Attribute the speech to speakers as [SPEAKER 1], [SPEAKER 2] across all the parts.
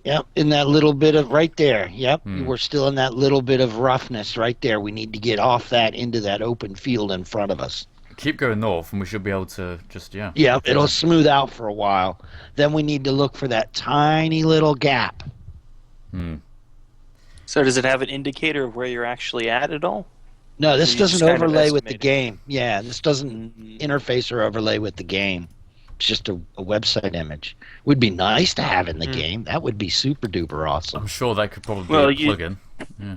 [SPEAKER 1] Yep, in that little bit of right there. Yep,
[SPEAKER 2] Hmm.
[SPEAKER 1] we're still in that little bit of roughness right there. We need to get off that into that open field in front of us.
[SPEAKER 2] Keep going north, and we should be able to just
[SPEAKER 1] Yeah,
[SPEAKER 2] get
[SPEAKER 1] it'll
[SPEAKER 2] there.
[SPEAKER 1] smooth out for a while. Then we need to look for that tiny little gap.
[SPEAKER 2] Hmm.
[SPEAKER 3] So does it have an indicator of where you're actually at all?
[SPEAKER 1] No,
[SPEAKER 3] Or
[SPEAKER 1] this
[SPEAKER 3] you just
[SPEAKER 1] doesn't
[SPEAKER 3] kind of
[SPEAKER 1] overlay with the
[SPEAKER 3] estimate it?
[SPEAKER 1] game. Yeah, this doesn't
[SPEAKER 3] Mhm.
[SPEAKER 1] interface or overlay with the game. It's just a website image. Would be nice to have in the game. That would be super duper awesome.
[SPEAKER 2] I'm sure that could probably
[SPEAKER 3] Well,
[SPEAKER 2] be a plugin. Yeah.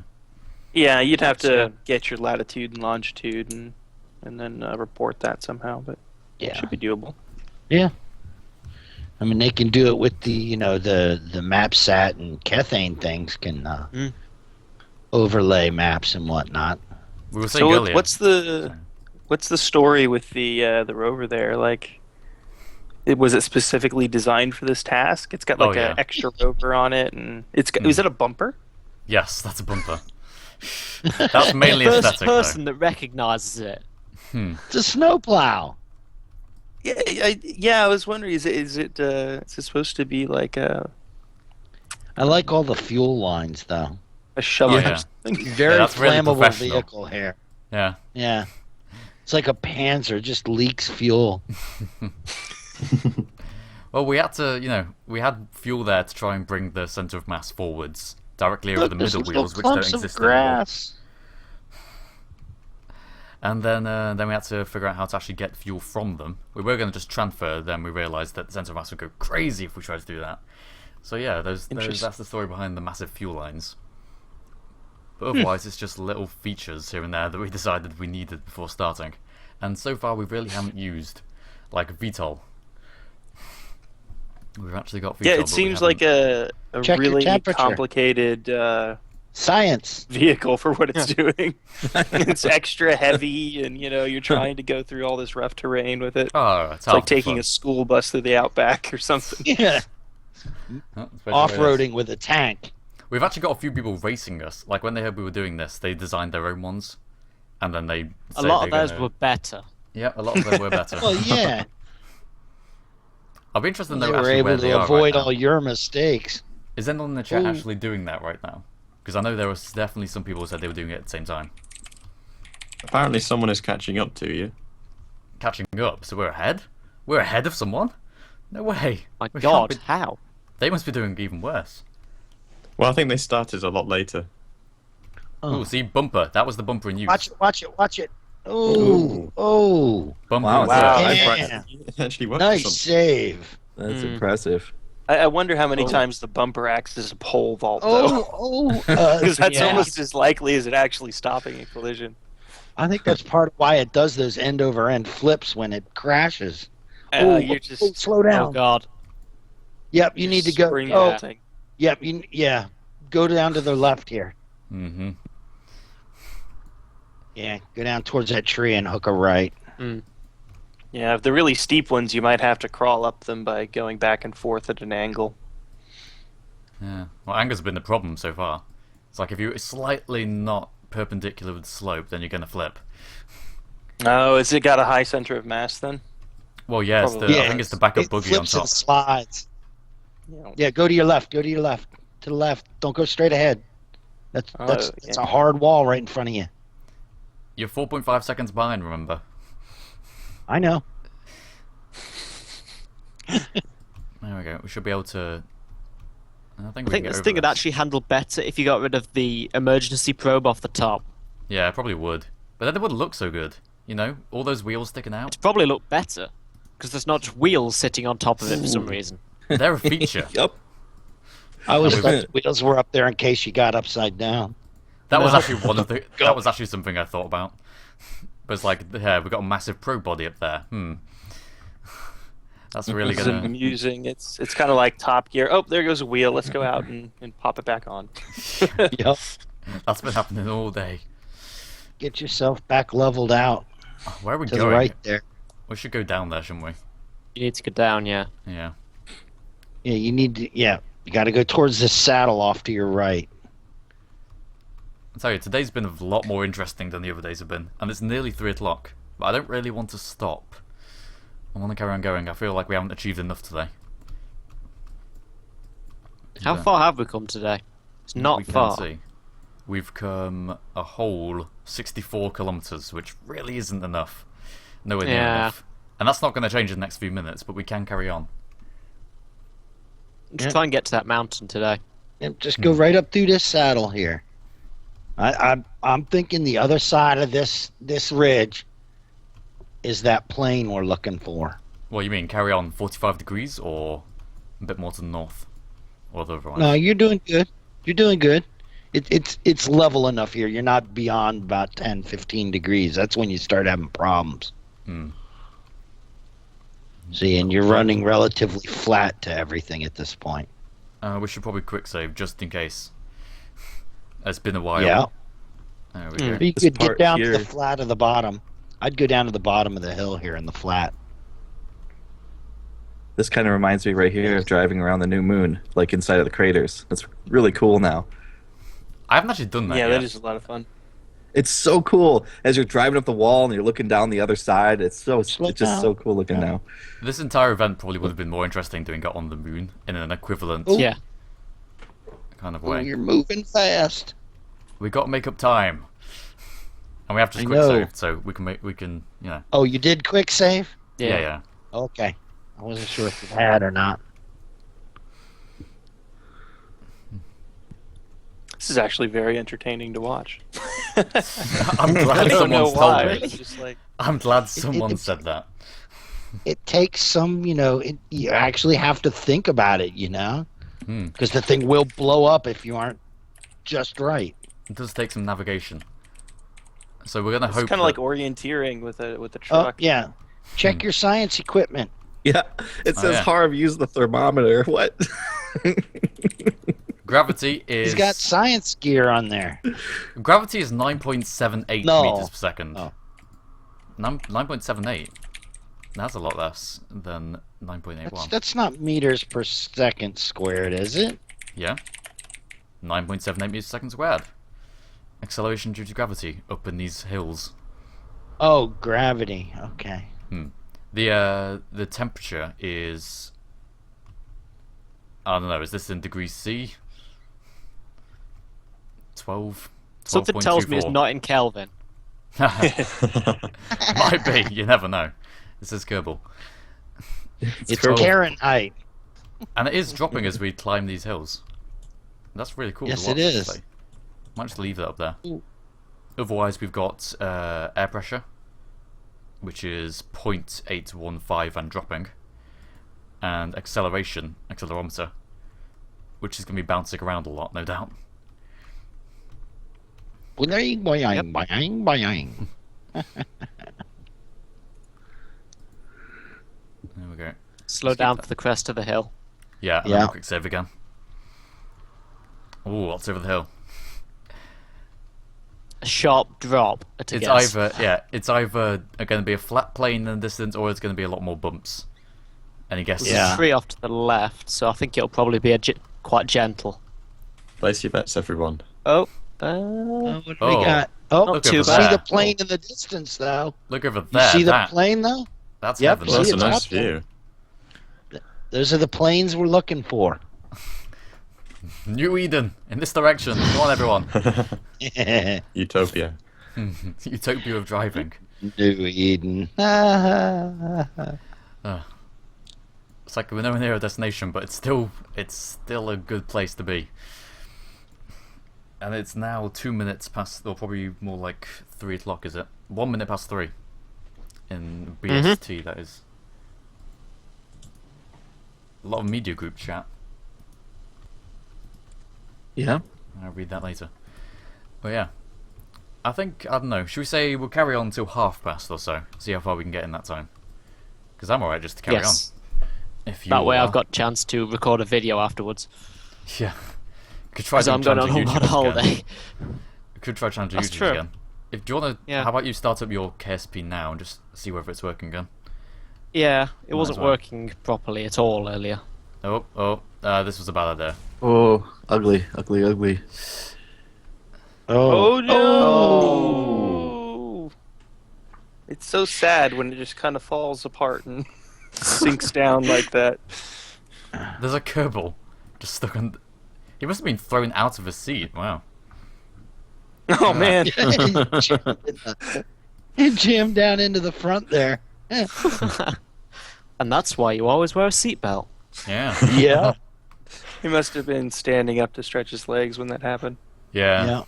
[SPEAKER 3] Yeah, you'd have to get your latitude and longitude and then report that somehow, but it
[SPEAKER 1] Yeah,
[SPEAKER 3] should be doable.
[SPEAKER 1] yeah. I mean, they can do it with the the MapSat and Kethane things can overlay maps and whatnot.
[SPEAKER 2] We were saying
[SPEAKER 3] So
[SPEAKER 2] earlier.
[SPEAKER 3] what's the story with the rover there? Like, was it specifically designed for this task? It's got like
[SPEAKER 2] yeah.
[SPEAKER 3] an extra rover on it, and it's got, is it a bumper?
[SPEAKER 2] Yes, that's a bumper. That's mainly
[SPEAKER 4] First
[SPEAKER 2] aesthetic,
[SPEAKER 4] person that recognises it.
[SPEAKER 2] though.
[SPEAKER 1] It's a snowplow.
[SPEAKER 3] Yeah, I was wondering, is it supposed to be like a
[SPEAKER 1] I like all the fuel lines though.
[SPEAKER 3] shovel
[SPEAKER 2] Yeah.
[SPEAKER 3] or something?
[SPEAKER 1] Very
[SPEAKER 2] that's really
[SPEAKER 1] flammable
[SPEAKER 2] professional.
[SPEAKER 1] vehicle here.
[SPEAKER 2] Yeah.
[SPEAKER 1] Yeah. It's like a Panzer, just leaks fuel.
[SPEAKER 2] Well, we had to, we had fuel there to try and bring the center of mass forwards directly over
[SPEAKER 1] Look,
[SPEAKER 2] the
[SPEAKER 1] there's
[SPEAKER 2] middle
[SPEAKER 1] little
[SPEAKER 2] wheels, which don't
[SPEAKER 1] clumps of
[SPEAKER 2] exist anymore.
[SPEAKER 1] grass.
[SPEAKER 2] And then we had to figure out how to actually get fuel from them. We were going to just transfer, then we realised that the center of mass would go crazy if we tried to do that. So yeah, that's the story behind the massive fuel lines. But otherwise, it's just little features here and there that we decided we needed before starting. And so far, we really haven't used, like, VTOL. We've actually got VTOL,
[SPEAKER 3] Yeah,
[SPEAKER 2] but
[SPEAKER 3] it seems
[SPEAKER 2] we
[SPEAKER 3] like a
[SPEAKER 1] Check your
[SPEAKER 3] really
[SPEAKER 1] temperature.
[SPEAKER 3] complicated
[SPEAKER 1] Science.
[SPEAKER 3] vehicle for what it's doing. It's extra heavy, and you're trying to go through all this rough terrain with it.
[SPEAKER 2] Oh,
[SPEAKER 3] It's like taking a school bus through the outback or something.
[SPEAKER 1] Yeah. Off-roading with a tank.
[SPEAKER 2] We've actually got a few people racing us. Like, when they heard we were doing this, they designed their own ones. And then they
[SPEAKER 4] A
[SPEAKER 2] say
[SPEAKER 4] lot of
[SPEAKER 2] they're
[SPEAKER 4] those
[SPEAKER 2] gonna-
[SPEAKER 4] were better.
[SPEAKER 2] Yeah, a lot of them were better.
[SPEAKER 1] Well, yeah.
[SPEAKER 2] I'll be interested to
[SPEAKER 1] They
[SPEAKER 2] know
[SPEAKER 1] were
[SPEAKER 2] actually
[SPEAKER 1] able
[SPEAKER 2] where they
[SPEAKER 1] to
[SPEAKER 2] are
[SPEAKER 1] avoid
[SPEAKER 2] right now.
[SPEAKER 1] all your mistakes.
[SPEAKER 2] Is anyone in the chat
[SPEAKER 1] Ooh.
[SPEAKER 2] actually doing that right now? Because I know there was definitely some people who said they were doing it at the same time.
[SPEAKER 5] Apparently someone is catching up to you.
[SPEAKER 2] Catching up, so we're ahead? We're ahead of someone? No way.
[SPEAKER 4] My
[SPEAKER 2] We can't
[SPEAKER 4] God,
[SPEAKER 2] be-
[SPEAKER 4] how?
[SPEAKER 2] They must be doing even worse.
[SPEAKER 5] Well, I think they started a lot later.
[SPEAKER 2] Oh, see, bumper. That was the bumper in use.
[SPEAKER 1] Watch it, watch it, watch it. Oh, oh.
[SPEAKER 2] Bumper
[SPEAKER 6] Wow,
[SPEAKER 2] in
[SPEAKER 3] wow.
[SPEAKER 2] use.
[SPEAKER 1] Yeah.
[SPEAKER 5] It actually worked.
[SPEAKER 1] Nice
[SPEAKER 5] for some-
[SPEAKER 1] save.
[SPEAKER 6] That's impressive.
[SPEAKER 3] I wonder how many times the bumper acts as a pole vault, though.
[SPEAKER 1] Oh,
[SPEAKER 3] Because that's
[SPEAKER 1] yeah.
[SPEAKER 3] almost as likely as it actually stopping a collision.
[SPEAKER 1] I think that's part of why it does those end-over-end flips when it crashes.
[SPEAKER 3] You're just
[SPEAKER 1] slow down.
[SPEAKER 4] Oh God.
[SPEAKER 1] Yep, you need to go.
[SPEAKER 3] spring
[SPEAKER 1] Oh,
[SPEAKER 3] vaulting.
[SPEAKER 1] yep, yeah. Go down to the left here.
[SPEAKER 2] Mm-hmm.
[SPEAKER 1] Yeah, go down towards that tree and hook a right.
[SPEAKER 3] Yeah, if the really steep ones, you might have to crawl up them by going back and forth at an angle.
[SPEAKER 2] Yeah. Well, angle's been the problem so far. It's like if you're slightly not perpendicular with the slope, then you're going to flip.
[SPEAKER 3] Oh, has it got a high center of mass then?
[SPEAKER 2] Well, yeah, it's
[SPEAKER 3] Probably.
[SPEAKER 2] I think it's the backup
[SPEAKER 1] It
[SPEAKER 2] buggy on
[SPEAKER 1] flips
[SPEAKER 2] top.
[SPEAKER 1] and slides.
[SPEAKER 3] Yeah.
[SPEAKER 1] Yeah, go to your left. Go to your left. To the left. Don't go straight ahead. That's
[SPEAKER 3] Oh,
[SPEAKER 1] that's
[SPEAKER 3] yeah.
[SPEAKER 1] a hard wall right in front of you.
[SPEAKER 2] You're 4.5 seconds behind, remember?
[SPEAKER 1] I know.
[SPEAKER 2] There we go. We should be able to... I think we
[SPEAKER 4] I
[SPEAKER 2] can
[SPEAKER 4] think
[SPEAKER 2] get
[SPEAKER 4] this
[SPEAKER 2] over
[SPEAKER 4] thing would
[SPEAKER 2] this.
[SPEAKER 4] actually handle better if you got rid of the emergency probe off the top.
[SPEAKER 2] Yeah, it probably would. But then it wouldn't look so good. You know? All those wheels sticking out.
[SPEAKER 4] It'd probably look better because there's not wheels sitting on top of it for some reason.
[SPEAKER 2] They're a feature.
[SPEAKER 6] Yup.
[SPEAKER 1] I always
[SPEAKER 2] we've-
[SPEAKER 1] thought the wheels were up there in case you got upside down.
[SPEAKER 2] That was
[SPEAKER 4] No.
[SPEAKER 2] actually one of the... That was actually something I thought about. But it's like, yeah, we've got a massive probe body up there. That's really
[SPEAKER 3] It's
[SPEAKER 2] gonna...
[SPEAKER 3] amusing. It's kind of like Top Gear. Oh, there goes a wheel. Let's go out and pop it back on.
[SPEAKER 1] Yep.
[SPEAKER 2] That's been happening all day.
[SPEAKER 1] Get yourself back leveled out
[SPEAKER 2] Where are we
[SPEAKER 1] to
[SPEAKER 2] going?
[SPEAKER 1] the right there.
[SPEAKER 2] We should go down there, shouldn't we?
[SPEAKER 4] You need to go down, yeah.
[SPEAKER 2] Yeah.
[SPEAKER 1] Yeah, you need to. Yeah, you got to go towards this saddle off to your right.
[SPEAKER 2] I'll tell you, today's been a lot more interesting than the other days have been. And it's nearly 3 o'clock. But I don't really want to stop. I want to carry on going. I feel like we haven't achieved enough today.
[SPEAKER 4] How far have we come today? It's not
[SPEAKER 2] we
[SPEAKER 4] far.
[SPEAKER 2] Can see. We've come a whole 64 kilometers, which really isn't enough. Nowhere near enough. And that's not going to change in the next few minutes, but we can carry on.
[SPEAKER 4] Just try and get to that mountain today.
[SPEAKER 1] Yep, just go right up through this saddle here. I'm thinking the other side of this ridge is that plane we're looking for.
[SPEAKER 2] What you mean, carry on 45 degrees or a bit more to the north? Or the other way?
[SPEAKER 1] No, you're doing good. You're doing good. It's level enough here. You're not beyond about 10, 15 degrees. That's when you start having problems. See, and you're running relatively flat to everything at this point.
[SPEAKER 2] We should probably quick save just in case. It's been a while.
[SPEAKER 1] Yeah.
[SPEAKER 2] There we go.
[SPEAKER 1] You
[SPEAKER 5] This
[SPEAKER 1] could get
[SPEAKER 5] part
[SPEAKER 1] down
[SPEAKER 5] here-
[SPEAKER 1] to the flat of the bottom. I'd go down to the bottom of the hill here in the flat.
[SPEAKER 6] This kind of reminds me right here of driving around the new moon, like inside of the craters. It's really cool now.
[SPEAKER 2] I haven't actually done that
[SPEAKER 3] Yeah,
[SPEAKER 2] yet.
[SPEAKER 3] that is a lot of fun.
[SPEAKER 6] It's so cool as you're driving up the wall and you're looking down the other side. It's just
[SPEAKER 1] down.
[SPEAKER 6] so cool looking now.
[SPEAKER 2] This entire event probably would have been more interesting doing it on the moon in an equivalent
[SPEAKER 1] Ooh.
[SPEAKER 4] Yeah.
[SPEAKER 2] kind of
[SPEAKER 1] Oh,
[SPEAKER 2] way.
[SPEAKER 1] you're moving fast.
[SPEAKER 2] We got to make up time, and we have to
[SPEAKER 1] I
[SPEAKER 2] just quick
[SPEAKER 1] know.
[SPEAKER 2] save, so we can
[SPEAKER 1] Oh, you did quick save?
[SPEAKER 2] yeah.
[SPEAKER 1] Okay. I wasn't sure if you had or not.
[SPEAKER 3] This is actually very entertaining to watch.
[SPEAKER 2] I'm
[SPEAKER 3] I
[SPEAKER 2] glad
[SPEAKER 3] don't know
[SPEAKER 2] someone's
[SPEAKER 3] why.
[SPEAKER 2] told me.
[SPEAKER 3] It's just like
[SPEAKER 2] I'm glad someone said that.
[SPEAKER 1] It takes some, you actually have to think about it, because the thing will blow up if you aren't just right.
[SPEAKER 2] It does take some navigation, so we're gonna
[SPEAKER 3] it's
[SPEAKER 2] hope.
[SPEAKER 3] kind of like
[SPEAKER 2] that-
[SPEAKER 3] orienteering with a
[SPEAKER 1] Oh,
[SPEAKER 3] truck.
[SPEAKER 1] yeah. Check your science equipment.
[SPEAKER 6] Yeah, it
[SPEAKER 2] Oh,
[SPEAKER 6] says
[SPEAKER 2] yeah.
[SPEAKER 6] Harv use the thermometer. What?
[SPEAKER 2] Gravity is
[SPEAKER 1] He's got science gear on there.
[SPEAKER 2] gravity is 9.78
[SPEAKER 1] No.
[SPEAKER 2] meters per second.
[SPEAKER 1] Oh.
[SPEAKER 2] 9.78. That's a lot less than 9.81.
[SPEAKER 1] That's not meters per second squared, is it?
[SPEAKER 2] Yeah. 9.78 meters per second squared. Acceleration due to gravity up in these hills.
[SPEAKER 1] Oh, gravity. Okay.
[SPEAKER 2] The temperature is, I don't know, is this in degrees C? 12.
[SPEAKER 4] Something tells me it's
[SPEAKER 2] 12.24.
[SPEAKER 4] not in Kelvin.
[SPEAKER 2] Might be, you never know. This is Kerbal.
[SPEAKER 1] It's
[SPEAKER 6] cool.
[SPEAKER 1] Fahrenheit.
[SPEAKER 2] And it is dropping as we climb these hills. That's really cool
[SPEAKER 1] Yes,
[SPEAKER 2] to watch.
[SPEAKER 1] it is.
[SPEAKER 2] actually. Might just leave that up there.
[SPEAKER 1] Ooh.
[SPEAKER 2] Otherwise, we've got air pressure, which is 0.815 and dropping. And accelerometer, which is going to be bouncing around a lot, no doubt.
[SPEAKER 1] Boing, boing, boing, boing.
[SPEAKER 2] There we go.
[SPEAKER 4] Slow down to the crest of the hill.
[SPEAKER 2] Yeah, and
[SPEAKER 1] Yeah.
[SPEAKER 2] then a quick save again. Ooh, what's over the hill?
[SPEAKER 4] A sharp drop at a
[SPEAKER 2] It's
[SPEAKER 4] guess.
[SPEAKER 2] either going to be a flat plane in the distance, or it's going to be a lot more bumps. Any guesses?
[SPEAKER 4] There's
[SPEAKER 1] Yeah.
[SPEAKER 4] a tree off to the left, so I think it'll probably be quite gentle.
[SPEAKER 5] Place your bets, everyone.
[SPEAKER 4] Oh,
[SPEAKER 1] What do
[SPEAKER 2] Oh.
[SPEAKER 1] we got? Oh,
[SPEAKER 4] Not
[SPEAKER 2] Look
[SPEAKER 4] too
[SPEAKER 2] over
[SPEAKER 1] see
[SPEAKER 2] there.
[SPEAKER 1] the plane in the distance, though.
[SPEAKER 2] Look over
[SPEAKER 1] You
[SPEAKER 2] there.
[SPEAKER 1] see the
[SPEAKER 2] that.
[SPEAKER 1] plane, though?
[SPEAKER 2] That's
[SPEAKER 1] Yep,
[SPEAKER 2] heaven.
[SPEAKER 5] Well, that's
[SPEAKER 1] See,
[SPEAKER 5] a
[SPEAKER 1] it's
[SPEAKER 5] nice
[SPEAKER 1] up there.
[SPEAKER 5] view.
[SPEAKER 1] Those are the planes we're looking for.
[SPEAKER 2] New Eden in this direction. Come on, everyone.
[SPEAKER 5] Utopia.
[SPEAKER 2] Utopia of driving.
[SPEAKER 1] New Eden.
[SPEAKER 2] It's like we're nowhere near a destination, but it's still a good place to be. And it's now 2 minutes past, or probably more like 3 o'clock, is it? 1 minute past 3 in BST. That is a lot of media group chat.
[SPEAKER 6] Yeah.
[SPEAKER 2] I'll read that later. But yeah, I don't know. Should we say we'll carry on till 1:30 or so? See how far we can get in that time. Because I'm alright just to carry
[SPEAKER 4] yes.
[SPEAKER 2] on. If you
[SPEAKER 4] That way
[SPEAKER 2] are.
[SPEAKER 4] I've got a chance to record a video afterwards.
[SPEAKER 2] Yeah. Could try
[SPEAKER 4] Because I'm
[SPEAKER 2] doing
[SPEAKER 4] going on
[SPEAKER 2] challenge
[SPEAKER 4] a
[SPEAKER 2] YouTubers again.
[SPEAKER 4] holiday.
[SPEAKER 2] Could try challenge
[SPEAKER 4] That's
[SPEAKER 2] YouTubers
[SPEAKER 4] true.
[SPEAKER 2] again. If do you wanna
[SPEAKER 4] Yeah.
[SPEAKER 2] how about you start up your KSP now and just see whether it's working again?
[SPEAKER 4] Yeah, it
[SPEAKER 2] Might
[SPEAKER 4] wasn't
[SPEAKER 2] as well.
[SPEAKER 4] working properly at all earlier.
[SPEAKER 2] This was a bad idea.
[SPEAKER 6] Oh, ugly, ugly, ugly.
[SPEAKER 3] Oh no! It's so sad when it just kind of falls apart and sinks down like that.
[SPEAKER 2] There's a Kerbal just stuck on He must have been thrown out of a seat. Wow.
[SPEAKER 3] Oh man.
[SPEAKER 1] He jammed down into the front there.
[SPEAKER 4] And that's why you always wear a seatbelt.
[SPEAKER 2] Yeah.
[SPEAKER 1] Yeah.
[SPEAKER 3] He must have been standing up to stretch his legs when that happened.
[SPEAKER 2] Yeah.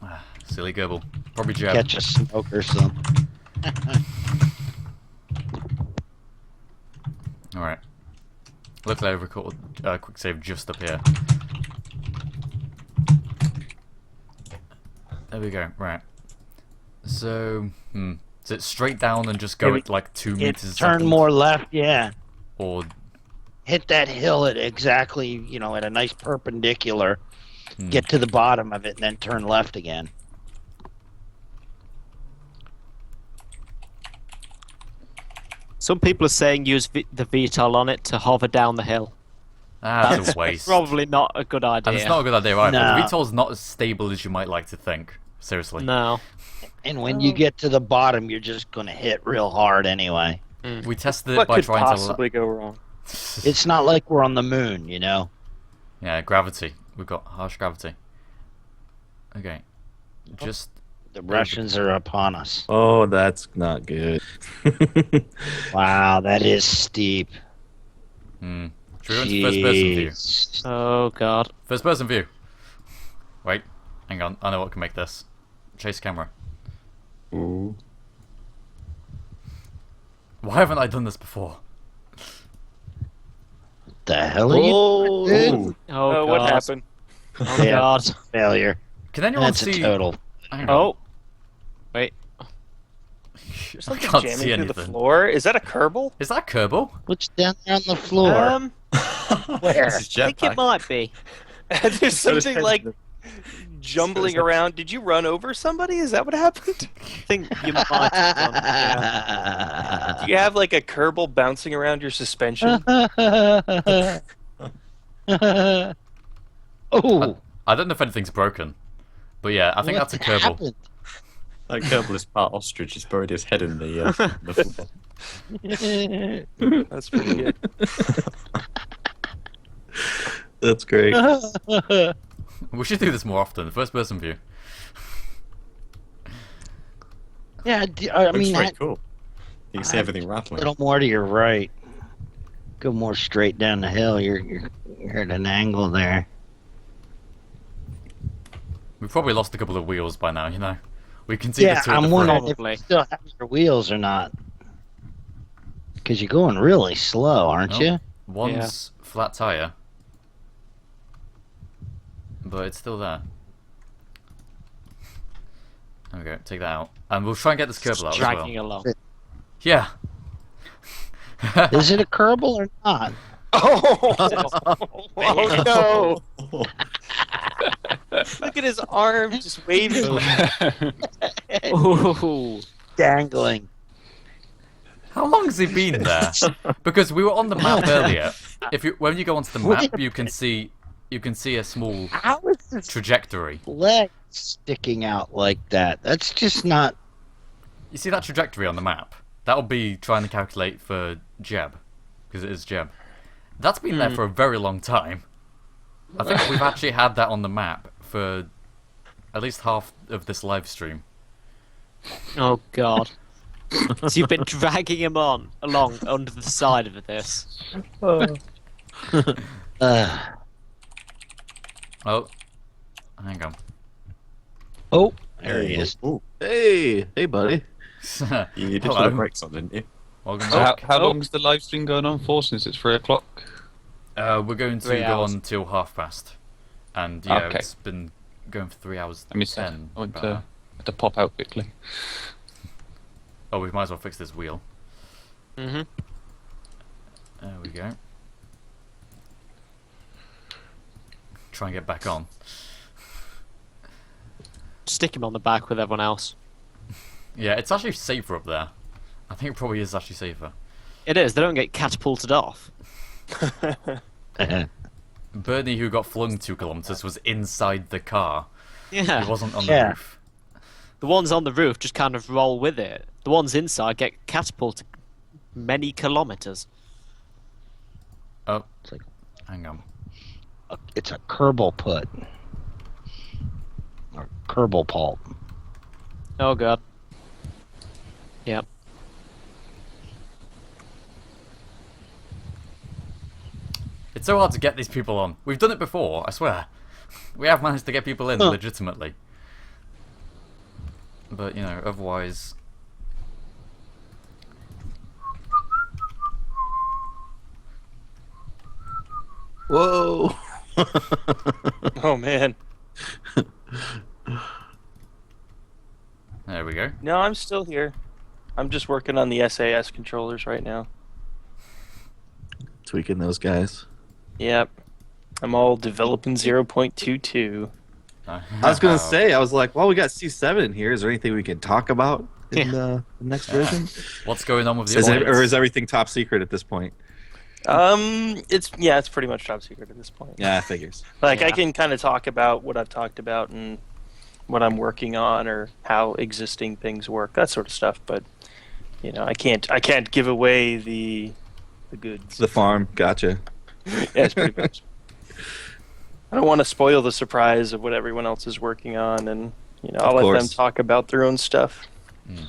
[SPEAKER 1] Yeah.
[SPEAKER 2] Silly Kerbal. Probably Jeb.
[SPEAKER 1] Catch a smoke or something.
[SPEAKER 2] Alright. Looks like I recorded quick save just up here. There we go. Right. So, is it straight down and just go at like 2 meters a
[SPEAKER 1] Turn
[SPEAKER 2] second?
[SPEAKER 1] more left, yeah.
[SPEAKER 2] Or
[SPEAKER 1] Hit that hill at exactly, you know, at a nice perpendicular. Get to the bottom of it and then turn left again.
[SPEAKER 4] Some people are saying use the VTOL on it to hover down the hill.
[SPEAKER 2] that's a waste.
[SPEAKER 4] Probably not a good idea.
[SPEAKER 2] And it's not a good idea either.
[SPEAKER 1] No.
[SPEAKER 2] The VTOL's not as stable as you might like to think. Seriously.
[SPEAKER 4] No.
[SPEAKER 1] And when you get to the bottom, you're just going to hit real hard anyway.
[SPEAKER 2] We tested it
[SPEAKER 3] What
[SPEAKER 2] by
[SPEAKER 3] could
[SPEAKER 2] trying
[SPEAKER 3] possibly go wrong?
[SPEAKER 2] to...
[SPEAKER 1] It's not like we're on the moon, you know?
[SPEAKER 2] Yeah, gravity. We've got harsh gravity. Okay. Just...
[SPEAKER 1] The Russians are upon us.
[SPEAKER 6] Oh, that's not good.
[SPEAKER 1] Wow, that is steep.
[SPEAKER 2] Should we go into first person view?
[SPEAKER 1] Jeez.
[SPEAKER 4] Oh god.
[SPEAKER 2] First person view. Wait. Hang on. I know what can make this. Chase camera.
[SPEAKER 5] Ooh.
[SPEAKER 2] Why haven't I done this before?
[SPEAKER 1] The hell are you doing?
[SPEAKER 4] Oh,
[SPEAKER 3] Oh, what
[SPEAKER 4] god.
[SPEAKER 3] happened?
[SPEAKER 4] Oh
[SPEAKER 1] Yeah.
[SPEAKER 4] god.
[SPEAKER 1] Failure.
[SPEAKER 2] Can anyone
[SPEAKER 1] That's
[SPEAKER 2] see...
[SPEAKER 1] a total.
[SPEAKER 2] Hang on.
[SPEAKER 4] Oh. Wait.
[SPEAKER 3] There's
[SPEAKER 2] I
[SPEAKER 3] something
[SPEAKER 2] can't
[SPEAKER 3] jamming
[SPEAKER 2] see
[SPEAKER 3] through the
[SPEAKER 2] anything.
[SPEAKER 3] floor. Is that a Kerbal?
[SPEAKER 2] Is that Kerbal?
[SPEAKER 1] What's down there on the floor? Where?
[SPEAKER 5] This is
[SPEAKER 4] I think it
[SPEAKER 5] jetpack.
[SPEAKER 4] might be.
[SPEAKER 3] There's something like jumbling around. Did you run over somebody? Is that what happened?
[SPEAKER 4] I think you might have done. Yeah.
[SPEAKER 3] Do you have like a Kerbal bouncing around your suspension?
[SPEAKER 1] Oh,
[SPEAKER 2] I don't know if anything's broken. But yeah, I think
[SPEAKER 1] what
[SPEAKER 2] that's a Kerbal.
[SPEAKER 1] happened?
[SPEAKER 5] That Kerbal is part ostrich. He's buried his head in the floor.
[SPEAKER 3] That's pretty good.
[SPEAKER 6] That's great.
[SPEAKER 2] We should do this more often. First person view.
[SPEAKER 1] Yeah, I
[SPEAKER 5] Looks
[SPEAKER 1] mean,
[SPEAKER 5] very
[SPEAKER 1] that,
[SPEAKER 5] cool. You can see everything
[SPEAKER 1] a
[SPEAKER 5] rattling.
[SPEAKER 1] little more to your right. Go more straight down the hill. You're at an angle there.
[SPEAKER 2] We've probably lost a couple of wheels by now, you know. We can see
[SPEAKER 1] Yeah,
[SPEAKER 2] the two at
[SPEAKER 1] I'm
[SPEAKER 2] the
[SPEAKER 1] wondering
[SPEAKER 2] front.
[SPEAKER 1] if
[SPEAKER 4] Probably.
[SPEAKER 1] you still have your wheels or not. Because you're going really slow, aren't
[SPEAKER 2] Oh.
[SPEAKER 1] you?
[SPEAKER 2] One's flat tire. But it's still there. There we go, take that out. And we'll try and get this Kerbal out as well.
[SPEAKER 4] Dragging along.
[SPEAKER 2] Yeah.
[SPEAKER 1] Is it a Kerbal or not?
[SPEAKER 3] Oh no! Look at his arm just waving.
[SPEAKER 4] Ooh.
[SPEAKER 1] Dangling.
[SPEAKER 2] How long has he been there? Because we were on the map earlier. When you go onto the map, you can see a small
[SPEAKER 1] How is this
[SPEAKER 2] trajectory.
[SPEAKER 1] leg sticking out like that? That's just not.
[SPEAKER 2] You see that trajectory on the map? That'll be trying to calculate for Jeb, because it is Jeb. That's been there for a very long time. I think we've actually had that on the map for at least half of this live stream.
[SPEAKER 4] Oh god. So you've been dragging him along under the side of this.
[SPEAKER 2] Oh, hang on.
[SPEAKER 1] Oh, there he is.
[SPEAKER 6] Ooh. Hey, buddy.
[SPEAKER 5] You did
[SPEAKER 2] Hello.
[SPEAKER 5] put the brakes on, didn't you?
[SPEAKER 2] Welcome
[SPEAKER 7] So
[SPEAKER 2] back.
[SPEAKER 7] how long's the live stream going on for since it's 3 o'clock?
[SPEAKER 2] We're going to
[SPEAKER 4] 3
[SPEAKER 2] go
[SPEAKER 4] hours.
[SPEAKER 2] on till 5:30. And yeah,
[SPEAKER 7] Okay.
[SPEAKER 2] it's been going for 3 hours.
[SPEAKER 7] I mean,
[SPEAKER 2] 10.
[SPEAKER 7] I went
[SPEAKER 2] about
[SPEAKER 7] to pop out quickly.
[SPEAKER 2] Oh, we might as well fix this wheel.
[SPEAKER 4] Mm-hmm.
[SPEAKER 2] There we go. Try and get back on.
[SPEAKER 4] Stick him on the back with everyone else.
[SPEAKER 2] Yeah, it's actually safer up there. I think it probably is actually safer.
[SPEAKER 4] It is. They don't get catapulted off.
[SPEAKER 2] Bernie, who got flung 2 kilometers, was inside the car.
[SPEAKER 4] Yeah.
[SPEAKER 2] He wasn't on the
[SPEAKER 1] Yeah.
[SPEAKER 2] roof.
[SPEAKER 4] The ones on the roof just kind of roll with it. The ones inside get catapulted many kilometers.
[SPEAKER 2] Oh,
[SPEAKER 1] It's like-
[SPEAKER 2] hang on.
[SPEAKER 1] It's a Kerbal put. Or Kerbal pulp.
[SPEAKER 4] Oh god. Yep.
[SPEAKER 2] It's so hard to get these people on. We've done it before, I swear. We have managed to get people in legitimately. But, you know, otherwise...
[SPEAKER 6] Whoa!
[SPEAKER 3] Oh man.
[SPEAKER 2] There we go.
[SPEAKER 3] No, I'm still here. I'm just working on the SAS controllers right now.
[SPEAKER 6] Tweaking those guys.
[SPEAKER 3] Yep. I'm all developing 0.22.
[SPEAKER 6] I was gonna say, I was like, well, we got C7 in here. Is there anything we can talk about in the next version?
[SPEAKER 2] What's going on with the
[SPEAKER 6] Or is everything top secret at this point?
[SPEAKER 3] It's pretty much top secret at this point.
[SPEAKER 6] Yeah, figures.
[SPEAKER 3] Like I
[SPEAKER 4] Yeah.
[SPEAKER 3] can kind of talk about what I've talked about and what I'm working on or how existing things work, that sort of stuff. But you know, I can't give away the goods.
[SPEAKER 6] The farm, gotcha.
[SPEAKER 3] Yeah, it's pretty much. I don't want to spoil the surprise of what everyone else is working on, and you know, I'll
[SPEAKER 6] Of
[SPEAKER 3] let them
[SPEAKER 6] course.
[SPEAKER 3] talk about their own stuff.
[SPEAKER 2] Mm.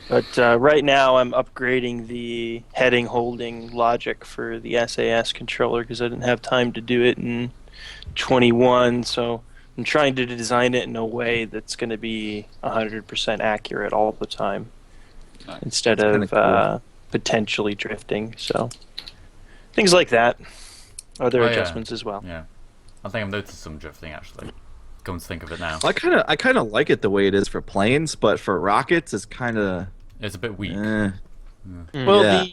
[SPEAKER 3] But right now, I'm upgrading the heading holding logic for the SAS controller because I didn't have time to do it in 21. So I'm trying to design it in a way that's going to be 100% accurate all the time, instead
[SPEAKER 6] That's
[SPEAKER 3] of
[SPEAKER 6] kinda cool.
[SPEAKER 3] potentially drifting. So things like that. Other
[SPEAKER 2] Oh, yeah.
[SPEAKER 3] adjustments as well.
[SPEAKER 2] Yeah. I think I've noticed some drifting, actually. Come to think of it now.
[SPEAKER 6] I kind of like it the way it is for planes, but for rockets, it's kind of.
[SPEAKER 2] It's a bit weak.
[SPEAKER 3] Well,
[SPEAKER 6] Yeah.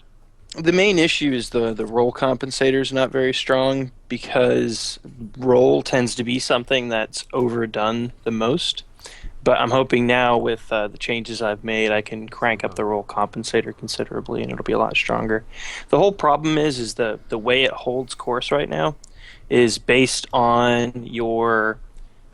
[SPEAKER 3] the main issue is the roll compensator is not very strong because roll tends to be something that's overdone the most. But I'm hoping now with the changes I've made, I can crank up the roll compensator considerably, and it'll be a lot stronger. The whole problem is the way it holds course right now is based on your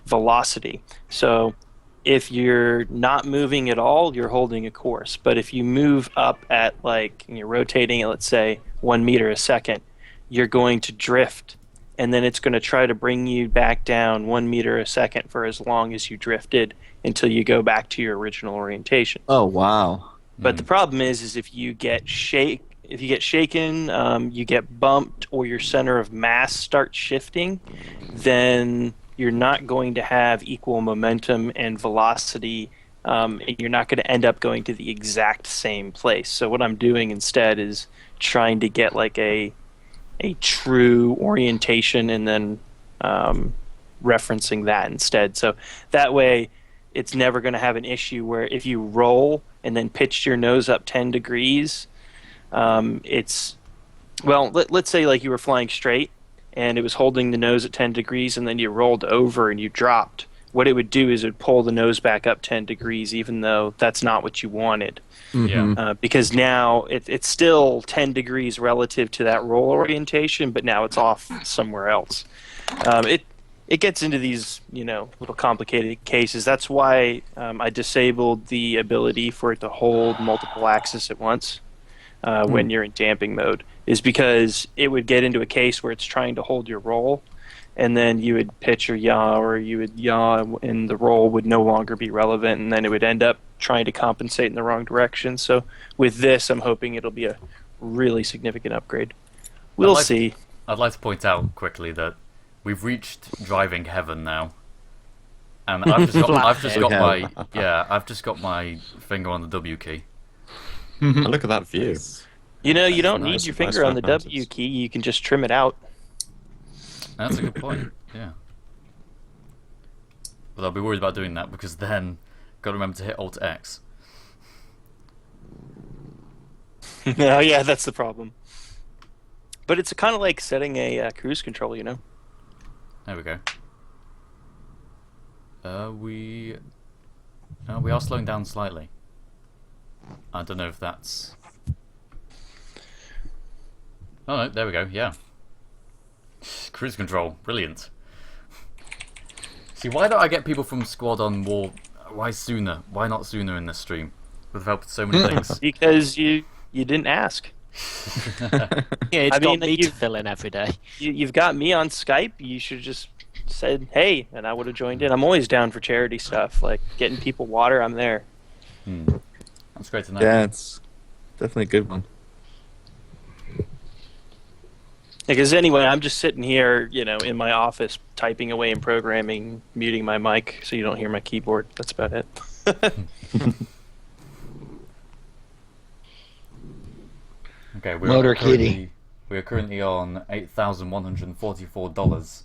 [SPEAKER 3] velocity. So if you're not moving at all, you're holding a course. But if you move up at and you're rotating at, let's say, 1 meter a second, you're going to drift. And then it's going to try to bring you back down 1 meter a second for as long as you drifted until you go back to your original orientation.
[SPEAKER 6] Oh wow.
[SPEAKER 3] But the problem is if you get shaken, you get bumped, or your center of mass starts shifting, then you're not going to have equal momentum and velocity. And you're not going to end up going to the exact same place. So what I'm doing instead is trying to get like a true orientation and then referencing that instead. So that way it's never going to have an issue where if you roll and then pitch your nose up 10 degrees, let's say like you were flying straight and it was holding the nose at 10 degrees and then you rolled over and you dropped. What it would do is it would pull the nose back up 10 degrees even though that's not what you wanted.
[SPEAKER 2] Yeah.
[SPEAKER 3] Because now it's still 10 degrees relative to that roll orientation, but now it's off somewhere else. It gets into these, little complicated cases. That's why I disabled the ability for it to hold multiple axes at once when you're in damping mode, is because it would get into a case where it's trying to hold your roll, and then you would pitch or yaw, or you would yaw, and the roll would no longer be relevant, and then it would end up trying to compensate in the wrong direction. So with this, I'm hoping it'll be a really significant upgrade. We'll see.
[SPEAKER 2] I'd like to point out quickly that we've reached driving heaven now, and I've just got my finger on the W key.
[SPEAKER 5] Look at that view.
[SPEAKER 3] You don't
[SPEAKER 5] Nice-
[SPEAKER 3] need your
[SPEAKER 5] nice
[SPEAKER 3] finger on the
[SPEAKER 5] front
[SPEAKER 3] W
[SPEAKER 5] mountains.
[SPEAKER 3] key. You can just trim it out.
[SPEAKER 2] That's a good point. Yeah. But I'll be worried about doing that because then got to remember to hit Alt X.
[SPEAKER 3] No, yeah, that's the problem. But it's kind of like setting a cruise control,
[SPEAKER 2] There we go. We are slowing down slightly. I don't know if that's. Oh no, there we go. Yeah. Cruise control, brilliant. See, why don't I get people from Squad on more? Why sooner? Why not sooner in this stream? Would have helped so many things.
[SPEAKER 3] because you didn't ask.
[SPEAKER 4] Yeah, it's
[SPEAKER 3] I
[SPEAKER 4] got
[SPEAKER 3] mean,
[SPEAKER 4] me to
[SPEAKER 3] you-
[SPEAKER 4] fill in every day.
[SPEAKER 3] You've got me on Skype. You should just said, hey, and I would have joined in. I'm always down for charity stuff, like getting people water. I'm there.
[SPEAKER 2] That's great to know.
[SPEAKER 6] Yeah, it's definitely a good one.
[SPEAKER 3] Because anyway, I'm just sitting here, in my office, typing away and programming, muting my mic so you don't hear my keyboard. That's about it.
[SPEAKER 2] Okay, we are currently on $8,144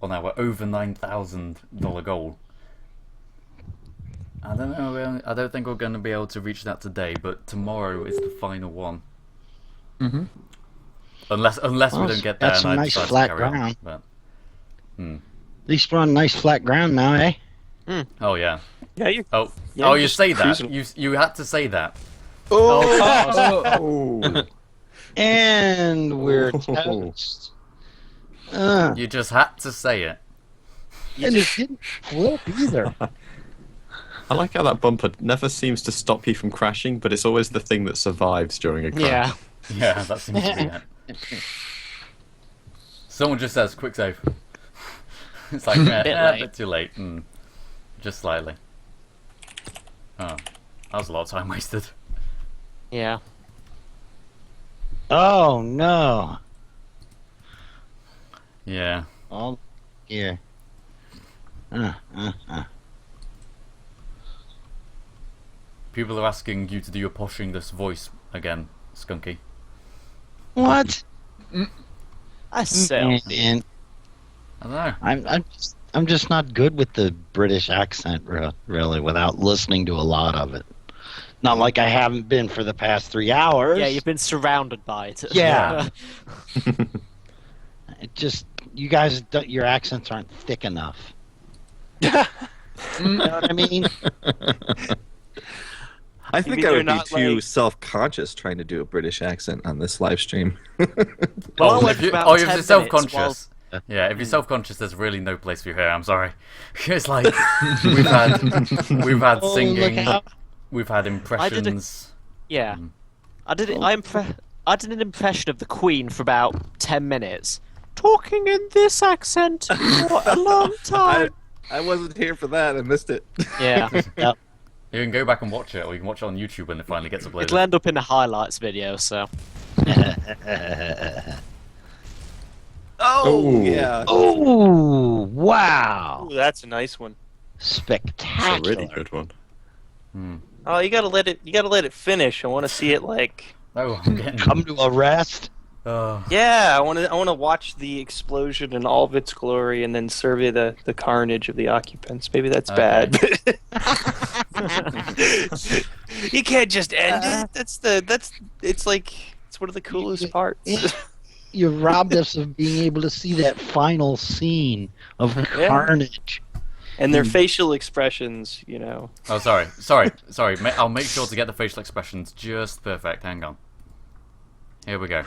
[SPEAKER 2] on our over $9,000 goal. I don't know. I don't think we're going to be able to reach that today, but tomorrow is the final one.
[SPEAKER 5] Mm-hmm.
[SPEAKER 2] Unless we don't get there
[SPEAKER 1] That's
[SPEAKER 2] and
[SPEAKER 1] some
[SPEAKER 2] I
[SPEAKER 1] nice
[SPEAKER 2] decide
[SPEAKER 1] flat
[SPEAKER 2] to carry
[SPEAKER 1] ground.
[SPEAKER 2] on. But,
[SPEAKER 1] At least we're on nice flat ground now, eh?
[SPEAKER 2] oh yeah.
[SPEAKER 3] Yeah, you.
[SPEAKER 2] Oh,
[SPEAKER 3] Yeah,
[SPEAKER 2] oh, you
[SPEAKER 3] just
[SPEAKER 2] say that.
[SPEAKER 3] cruising.
[SPEAKER 2] You had to say that.
[SPEAKER 5] Oh.
[SPEAKER 1] And we're toast.
[SPEAKER 2] You just had to say it.
[SPEAKER 1] And it didn't flip either.
[SPEAKER 5] I like how that bumper never seems to stop you from crashing, but it's always the thing that survives during a crash.
[SPEAKER 4] Yeah.
[SPEAKER 2] Yeah, that seems to be it. Someone just says, quick save. It's like,
[SPEAKER 4] Bit
[SPEAKER 2] a
[SPEAKER 4] late.
[SPEAKER 2] bit too late. Just slightly. Oh, that was a lot of time wasted.
[SPEAKER 4] Yeah.
[SPEAKER 1] Oh no!
[SPEAKER 2] Yeah.
[SPEAKER 1] All here.
[SPEAKER 2] People are asking you to do your poshing this voice again, Skunky.
[SPEAKER 1] What?
[SPEAKER 4] I sound.
[SPEAKER 1] And
[SPEAKER 2] I don't know.
[SPEAKER 1] I'm just not good with the British accent, really, without listening to a lot of it. Not like I haven't been for the past 3 hours.
[SPEAKER 4] Yeah, you've been surrounded by it.
[SPEAKER 1] Yeah. It just, you guys, your accents aren't thick enough. You know what I mean?
[SPEAKER 6] I think
[SPEAKER 3] mean
[SPEAKER 6] I
[SPEAKER 3] they're
[SPEAKER 6] would be
[SPEAKER 3] not
[SPEAKER 6] too
[SPEAKER 3] like-
[SPEAKER 6] self-conscious trying to do a British accent on this live stream.
[SPEAKER 4] Well, I
[SPEAKER 2] if
[SPEAKER 4] went
[SPEAKER 2] you,
[SPEAKER 4] for about
[SPEAKER 2] oh,
[SPEAKER 4] 10
[SPEAKER 2] if you're
[SPEAKER 4] minutes
[SPEAKER 2] self-conscious. Yeah, if you're self-conscious, there's really no place for you here. I'm sorry. It's like we've had
[SPEAKER 1] Oh,
[SPEAKER 2] singing,
[SPEAKER 1] look out.
[SPEAKER 2] we've had impressions.
[SPEAKER 4] Yeah. I did it. I did an impression of the Queen for about 10 minutes, talking in this accent for a long time.
[SPEAKER 6] I wasn't here for that. I missed it.
[SPEAKER 4] Yeah.
[SPEAKER 2] You can go back and watch it, or you can watch it on YouTube when it finally gets uploaded.
[SPEAKER 4] It'll end up in the highlights video, so.
[SPEAKER 6] Oh, yeah.
[SPEAKER 1] Oh, wow.
[SPEAKER 3] Ooh, that's a nice one.
[SPEAKER 5] It's a
[SPEAKER 1] Spectacular.
[SPEAKER 5] really good one.
[SPEAKER 3] Oh, you gotta let it finish. I want to see it like.
[SPEAKER 2] Oh, I'm getting.
[SPEAKER 1] Come to a rest.
[SPEAKER 3] Yeah, I want to watch the explosion in all of its glory, and then survey the carnage of the occupants. Maybe that's bad. You can't just end it. It's one of the coolest parts.
[SPEAKER 1] Yeah. You robbed us of being able to see that final scene of carnage.
[SPEAKER 3] And their facial expressions,
[SPEAKER 2] Oh, sorry. I'll make sure to get the facial expressions just perfect. Hang on. Here we go.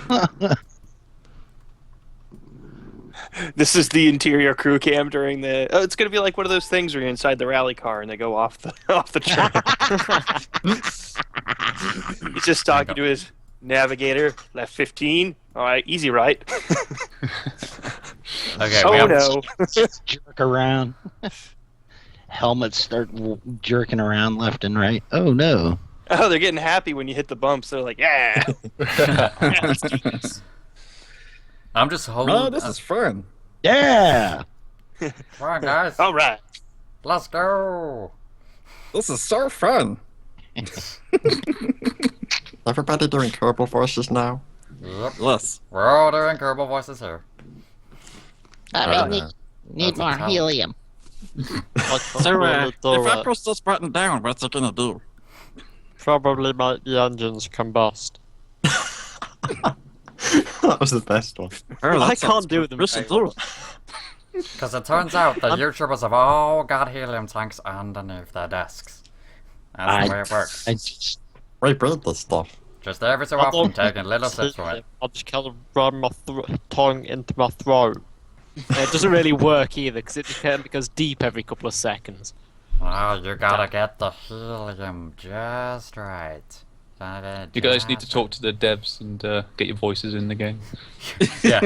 [SPEAKER 3] This is the interior crew cam during the. Oh, it's gonna be like one of those things where you're inside the rally car and they go off the track. He's just talking to his navigator. Left 15. All right, easy right.
[SPEAKER 2] Okay.
[SPEAKER 3] Oh
[SPEAKER 2] we have,
[SPEAKER 3] no.
[SPEAKER 1] Jerk around. Helmets start jerking around left and right. Oh no.
[SPEAKER 3] Oh, they're getting happy when you hit the bumps. They're like, yeah.
[SPEAKER 2] I'm just holding.
[SPEAKER 6] Oh, this is fun.
[SPEAKER 1] Yeah.
[SPEAKER 2] Come on, guys.
[SPEAKER 3] All right.
[SPEAKER 2] Let's go.
[SPEAKER 6] This is so fun.
[SPEAKER 5] Everybody doing Kerbal voices now?
[SPEAKER 2] Yep.
[SPEAKER 6] Yes.
[SPEAKER 2] We're all doing Kerbal voices here.
[SPEAKER 1] Need more
[SPEAKER 2] talent.
[SPEAKER 1] helium.
[SPEAKER 5] So, if I push this button down, what's it gonna do?
[SPEAKER 4] Probably make the engines combust.
[SPEAKER 5] That was the best one.
[SPEAKER 4] I can't do them.
[SPEAKER 5] We should do it.
[SPEAKER 2] Because it turns out the YouTubers have all got helium tanks underneath their desks. That's the way it works.
[SPEAKER 1] I just,
[SPEAKER 5] We breed this stuff.
[SPEAKER 2] Just every so often taking little sips from it.
[SPEAKER 4] I just kind of run my tongue into my throat. It doesn't really work either because it just kind of goes deep every couple of seconds.
[SPEAKER 2] Oh, you gotta get the helium just right.
[SPEAKER 7] You guys need to talk to the devs and get your voices in the game.
[SPEAKER 2] Yeah.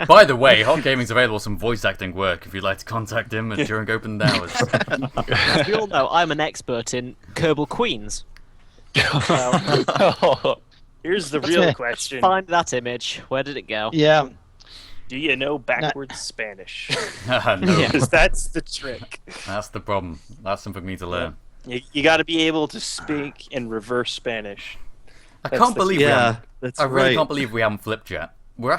[SPEAKER 2] By the way, HOCgaming's available some voice acting work if you'd like to contact him during open hours.
[SPEAKER 4] As we all know, I'm an expert in Kerbal Queens.
[SPEAKER 3] Here's the real question.
[SPEAKER 4] Find that image. Where did it go?
[SPEAKER 1] Yeah.
[SPEAKER 3] Do you know backwards Spanish?
[SPEAKER 2] No,
[SPEAKER 3] Because that's the trick.
[SPEAKER 2] that's the problem. That's something we need to learn.
[SPEAKER 3] You got to be able to speak in reverse Spanish.
[SPEAKER 2] I
[SPEAKER 3] That's
[SPEAKER 2] can't
[SPEAKER 3] the-
[SPEAKER 2] believe we
[SPEAKER 6] Yeah,
[SPEAKER 2] haven't,
[SPEAKER 6] that's
[SPEAKER 2] I really
[SPEAKER 6] right.
[SPEAKER 2] can't believe we haven't flipped yet. We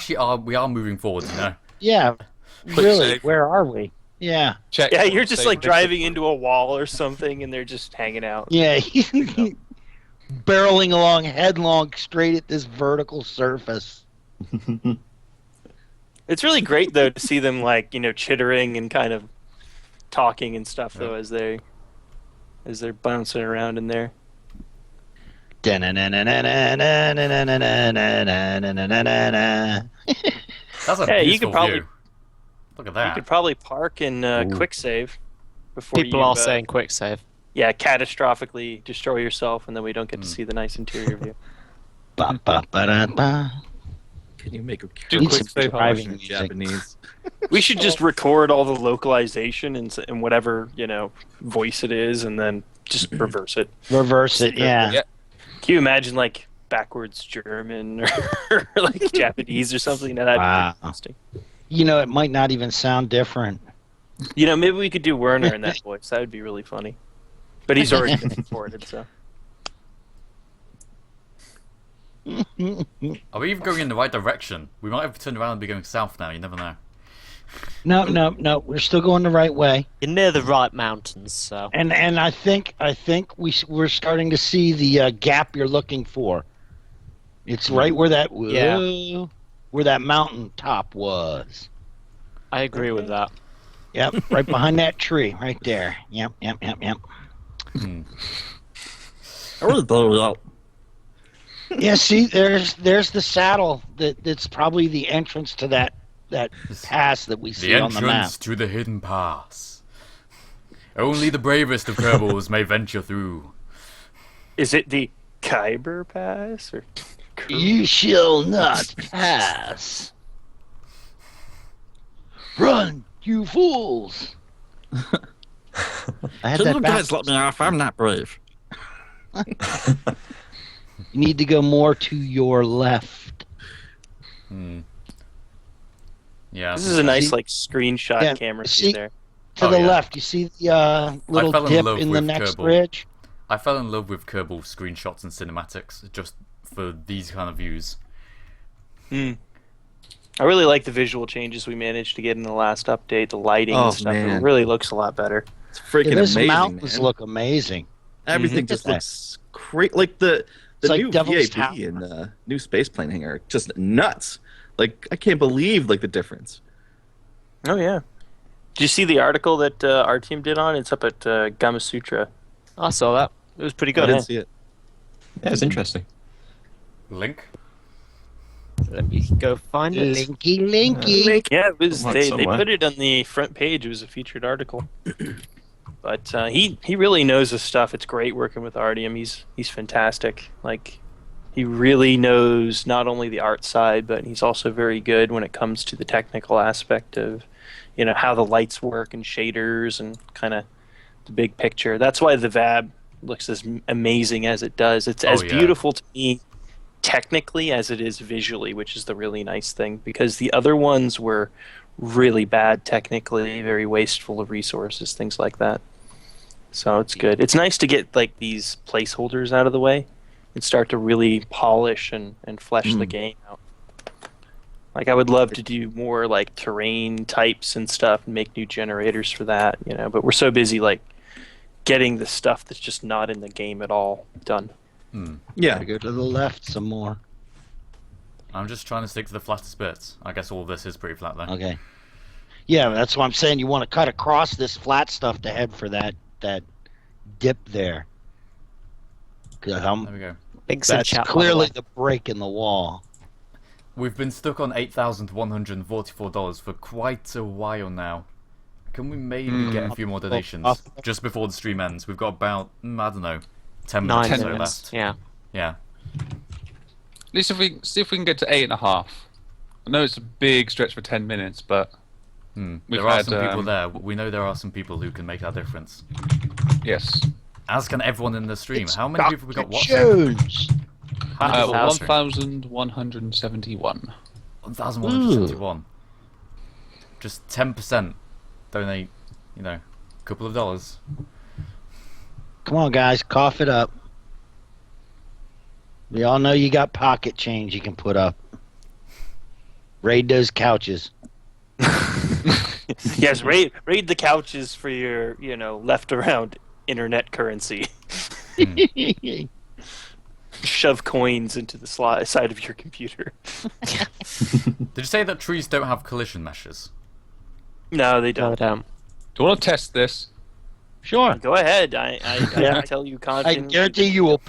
[SPEAKER 2] are moving forward, you know.
[SPEAKER 1] Yeah. Really?
[SPEAKER 7] save.
[SPEAKER 1] Where are we? Yeah.
[SPEAKER 7] Check.
[SPEAKER 3] Yeah, you're just
[SPEAKER 7] Save
[SPEAKER 3] like
[SPEAKER 7] next to-
[SPEAKER 3] driving into a wall or something, and they're just hanging out.
[SPEAKER 1] Yeah. Barreling along headlong straight at this vertical surface.
[SPEAKER 3] It's really great though to see them like chittering and kind of talking and stuff though as they're bouncing around in there.
[SPEAKER 2] That's a
[SPEAKER 3] Hey, you
[SPEAKER 2] beautiful
[SPEAKER 3] could probably-
[SPEAKER 2] view. Look at
[SPEAKER 3] You
[SPEAKER 2] that.
[SPEAKER 3] could probably park and quick save before
[SPEAKER 4] People
[SPEAKER 3] you,
[SPEAKER 4] are saying quick save.
[SPEAKER 3] yeah, catastrophically destroy yourself, and then we don't get to see the nice interior view.
[SPEAKER 1] Ba, ba, ba, da, ba.
[SPEAKER 6] Can you make a
[SPEAKER 7] Do
[SPEAKER 1] Need
[SPEAKER 7] quick
[SPEAKER 1] some
[SPEAKER 7] save
[SPEAKER 1] driving
[SPEAKER 6] in
[SPEAKER 1] music.
[SPEAKER 6] Japanese?
[SPEAKER 3] We should just record all the localization in whatever voice it is, and then just reverse it.
[SPEAKER 1] Reverse it, yeah.
[SPEAKER 7] Yeah.
[SPEAKER 3] Can you imagine like backwards German or like Japanese or something? Now, that'd
[SPEAKER 1] Wow.
[SPEAKER 3] be interesting.
[SPEAKER 1] It might not even sound different.
[SPEAKER 3] Maybe we could do Werner in that voice. That would be really funny. But he's already been recorded, so.
[SPEAKER 2] Are we even going in the right direction? We might have turned around and be going south now. You never know.
[SPEAKER 1] No. We're still going the right way.
[SPEAKER 4] You're near the right mountains, so.
[SPEAKER 1] And I think we're starting to see the gap you're looking for. It's right where that where that mountain top was.
[SPEAKER 4] I agree with that.
[SPEAKER 1] Yep, right behind that tree, right there. Yep.
[SPEAKER 2] Hmm.
[SPEAKER 6] I really blow it up.
[SPEAKER 1] Yeah, see, there's the saddle that's probably the entrance to that pass that we see
[SPEAKER 2] The
[SPEAKER 1] on the map.
[SPEAKER 2] entrance to the hidden pass. Only the bravest of Kerbals may venture through.
[SPEAKER 3] Is it the Khyber Pass? Or...
[SPEAKER 1] You shall not pass. Run, you fools! I had that back.
[SPEAKER 6] let me off. I'm not brave.
[SPEAKER 1] You need to go more to your left.
[SPEAKER 2] Hmm. Yeah.
[SPEAKER 3] This is a nice
[SPEAKER 1] See-
[SPEAKER 3] screenshot
[SPEAKER 1] Yeah,
[SPEAKER 3] camera
[SPEAKER 1] see-
[SPEAKER 3] view there.
[SPEAKER 1] To
[SPEAKER 2] Oh,
[SPEAKER 1] the
[SPEAKER 2] yeah.
[SPEAKER 1] left, you see the little
[SPEAKER 2] fell in
[SPEAKER 1] dip
[SPEAKER 2] love
[SPEAKER 1] in the
[SPEAKER 2] with
[SPEAKER 1] next
[SPEAKER 2] Kerbal.
[SPEAKER 1] ridge?
[SPEAKER 2] I fell in love with Kerbal screenshots and cinematics just for these kind of views.
[SPEAKER 3] I really like the visual changes we managed to get in the last update. The lighting
[SPEAKER 6] Oh,
[SPEAKER 3] and stuff. It
[SPEAKER 6] man.
[SPEAKER 3] really looks a lot better.
[SPEAKER 6] It's freaking
[SPEAKER 1] Those
[SPEAKER 6] amazing.
[SPEAKER 1] mountains
[SPEAKER 6] man.
[SPEAKER 1] look amazing.
[SPEAKER 6] Everything just
[SPEAKER 1] Look at
[SPEAKER 6] looks great. Like the
[SPEAKER 1] like
[SPEAKER 6] new
[SPEAKER 1] Devil's
[SPEAKER 6] VAB
[SPEAKER 1] Tower.
[SPEAKER 6] and the new space plane hangar are just nuts. Like I can't believe the difference.
[SPEAKER 3] Oh yeah. Did you see the article that our team did on? It's up at Gamasutra.
[SPEAKER 4] I saw that. It was pretty
[SPEAKER 6] I
[SPEAKER 4] good.
[SPEAKER 6] didn't see it.
[SPEAKER 5] Yeah, it's interesting.
[SPEAKER 2] Link?
[SPEAKER 4] Let me go find it.
[SPEAKER 1] Linky.
[SPEAKER 3] Yeah, it was.
[SPEAKER 5] Might
[SPEAKER 3] They
[SPEAKER 5] somewhere.
[SPEAKER 3] put it on the front page. It was a featured article. But he really knows his stuff. It's great working with Artyom. He's fantastic. Like he really knows not only the art side, but he's also very good when it comes to the technical aspect of how the lights work and shaders and kind of the big picture. That's why the VAB looks as amazing as it does. It's as
[SPEAKER 2] yeah.
[SPEAKER 3] beautiful to me technically as it is visually, which is the really nice thing, because the other ones were really bad technically, very wasteful of resources, things like that. So it's good. It's nice to get these placeholders out of the way and start to really polish and flesh the game out. I would love to do more terrain types and stuff and make new generators for that, but we're so busy getting the stuff that's just not in the game at all done.
[SPEAKER 6] Yeah.
[SPEAKER 1] Go to the left some more.
[SPEAKER 2] I'm just trying to stick to the flattest bits. I guess all of this is pretty flat though.
[SPEAKER 1] Okay. Yeah, that's what I'm saying. You want to cut across this flat stuff to head for that dip there. 'Cause
[SPEAKER 2] There we go.
[SPEAKER 4] Links in
[SPEAKER 1] that's
[SPEAKER 4] chat. by the
[SPEAKER 1] clearly
[SPEAKER 4] way.
[SPEAKER 1] the break in the wall.
[SPEAKER 2] We've been stuck on $8,144 for quite a while now. Can we maybe get a few more donations just before the stream ends? We've got about, I don't know, 10
[SPEAKER 4] 9
[SPEAKER 2] minutes or so
[SPEAKER 4] minutes.
[SPEAKER 2] left.
[SPEAKER 4] Yeah.
[SPEAKER 2] Yeah.
[SPEAKER 7] least if we see if we can get to 8.5. I know it's a big stretch for 10 minutes, but
[SPEAKER 2] there are some people there. We know there are some people who can make that difference.
[SPEAKER 7] yes.
[SPEAKER 2] As can everyone in the stream. How many people have we got watching?
[SPEAKER 1] Jones.
[SPEAKER 7] 1,171.
[SPEAKER 2] 1,171. Just 10% donate, a couple of dollars.
[SPEAKER 1] Come on, guys, cough it up. We all know you got pocket change you can put up. Raid those couches.
[SPEAKER 3] Yes, raid the couches for your, left around internet currency. Shove coins into the side of your computer.
[SPEAKER 2] Did you say that trees don't have collision meshes?
[SPEAKER 3] No, they
[SPEAKER 4] No,
[SPEAKER 3] don't.
[SPEAKER 4] they don't.
[SPEAKER 7] Do you want to test this?
[SPEAKER 1] Sure.
[SPEAKER 3] Go ahead. I
[SPEAKER 1] Yeah.
[SPEAKER 3] tell you
[SPEAKER 1] I
[SPEAKER 3] confidently.
[SPEAKER 1] guarantee you will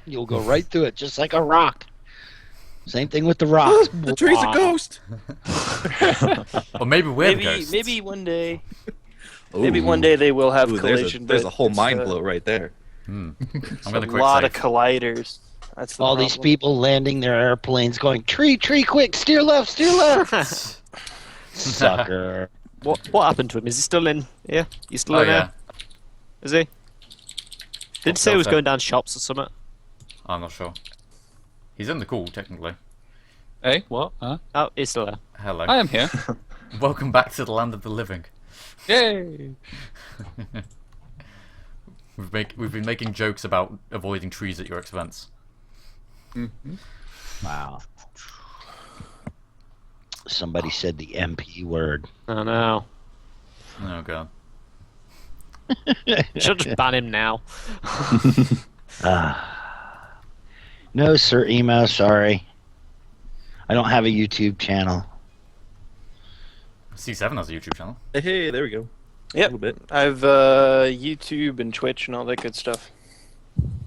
[SPEAKER 1] you'll go right through it just like a rock. Same thing with the rocks.
[SPEAKER 6] The tree's a ghost.
[SPEAKER 2] Or maybe we're the ghosts.
[SPEAKER 3] Maybe one day.
[SPEAKER 6] Ooh.
[SPEAKER 3] Maybe one day they will have
[SPEAKER 6] Ooh,
[SPEAKER 3] collision.
[SPEAKER 6] there's a
[SPEAKER 3] but
[SPEAKER 6] whole
[SPEAKER 3] it's,
[SPEAKER 6] mind blow right there.
[SPEAKER 2] I'm
[SPEAKER 3] It's
[SPEAKER 2] going to
[SPEAKER 3] a
[SPEAKER 2] quick
[SPEAKER 3] lot
[SPEAKER 2] save.
[SPEAKER 3] of colliders. That's the
[SPEAKER 1] All these
[SPEAKER 3] problem.
[SPEAKER 1] people landing their airplanes going, tree, quick, steer left. Sucker.
[SPEAKER 4] What happened to him? Is he still in here? He's still
[SPEAKER 2] Oh
[SPEAKER 4] in
[SPEAKER 2] yeah,
[SPEAKER 4] there? Is he? Did he say he was
[SPEAKER 2] Delta.
[SPEAKER 4] going down shops or something?
[SPEAKER 2] I'm not sure. He's in the call technically.
[SPEAKER 7] Hey, what? Huh?
[SPEAKER 4] Oh, he's still there.
[SPEAKER 2] Hello.
[SPEAKER 7] I am here.
[SPEAKER 2] Welcome back to the land of the living.
[SPEAKER 7] Yay!
[SPEAKER 2] We've been making jokes about avoiding trees at your expense.
[SPEAKER 1] Wow. Somebody said the MP word.
[SPEAKER 4] Oh no.
[SPEAKER 2] Oh god.
[SPEAKER 4] Should just ban him now.
[SPEAKER 1] No, Sir Emo, sorry. I don't have a YouTube channel.
[SPEAKER 2] C7 has a YouTube channel.
[SPEAKER 6] Hey, there we go.
[SPEAKER 3] Yep.
[SPEAKER 6] A little bit.
[SPEAKER 3] I've YouTube and Twitch and all that good stuff.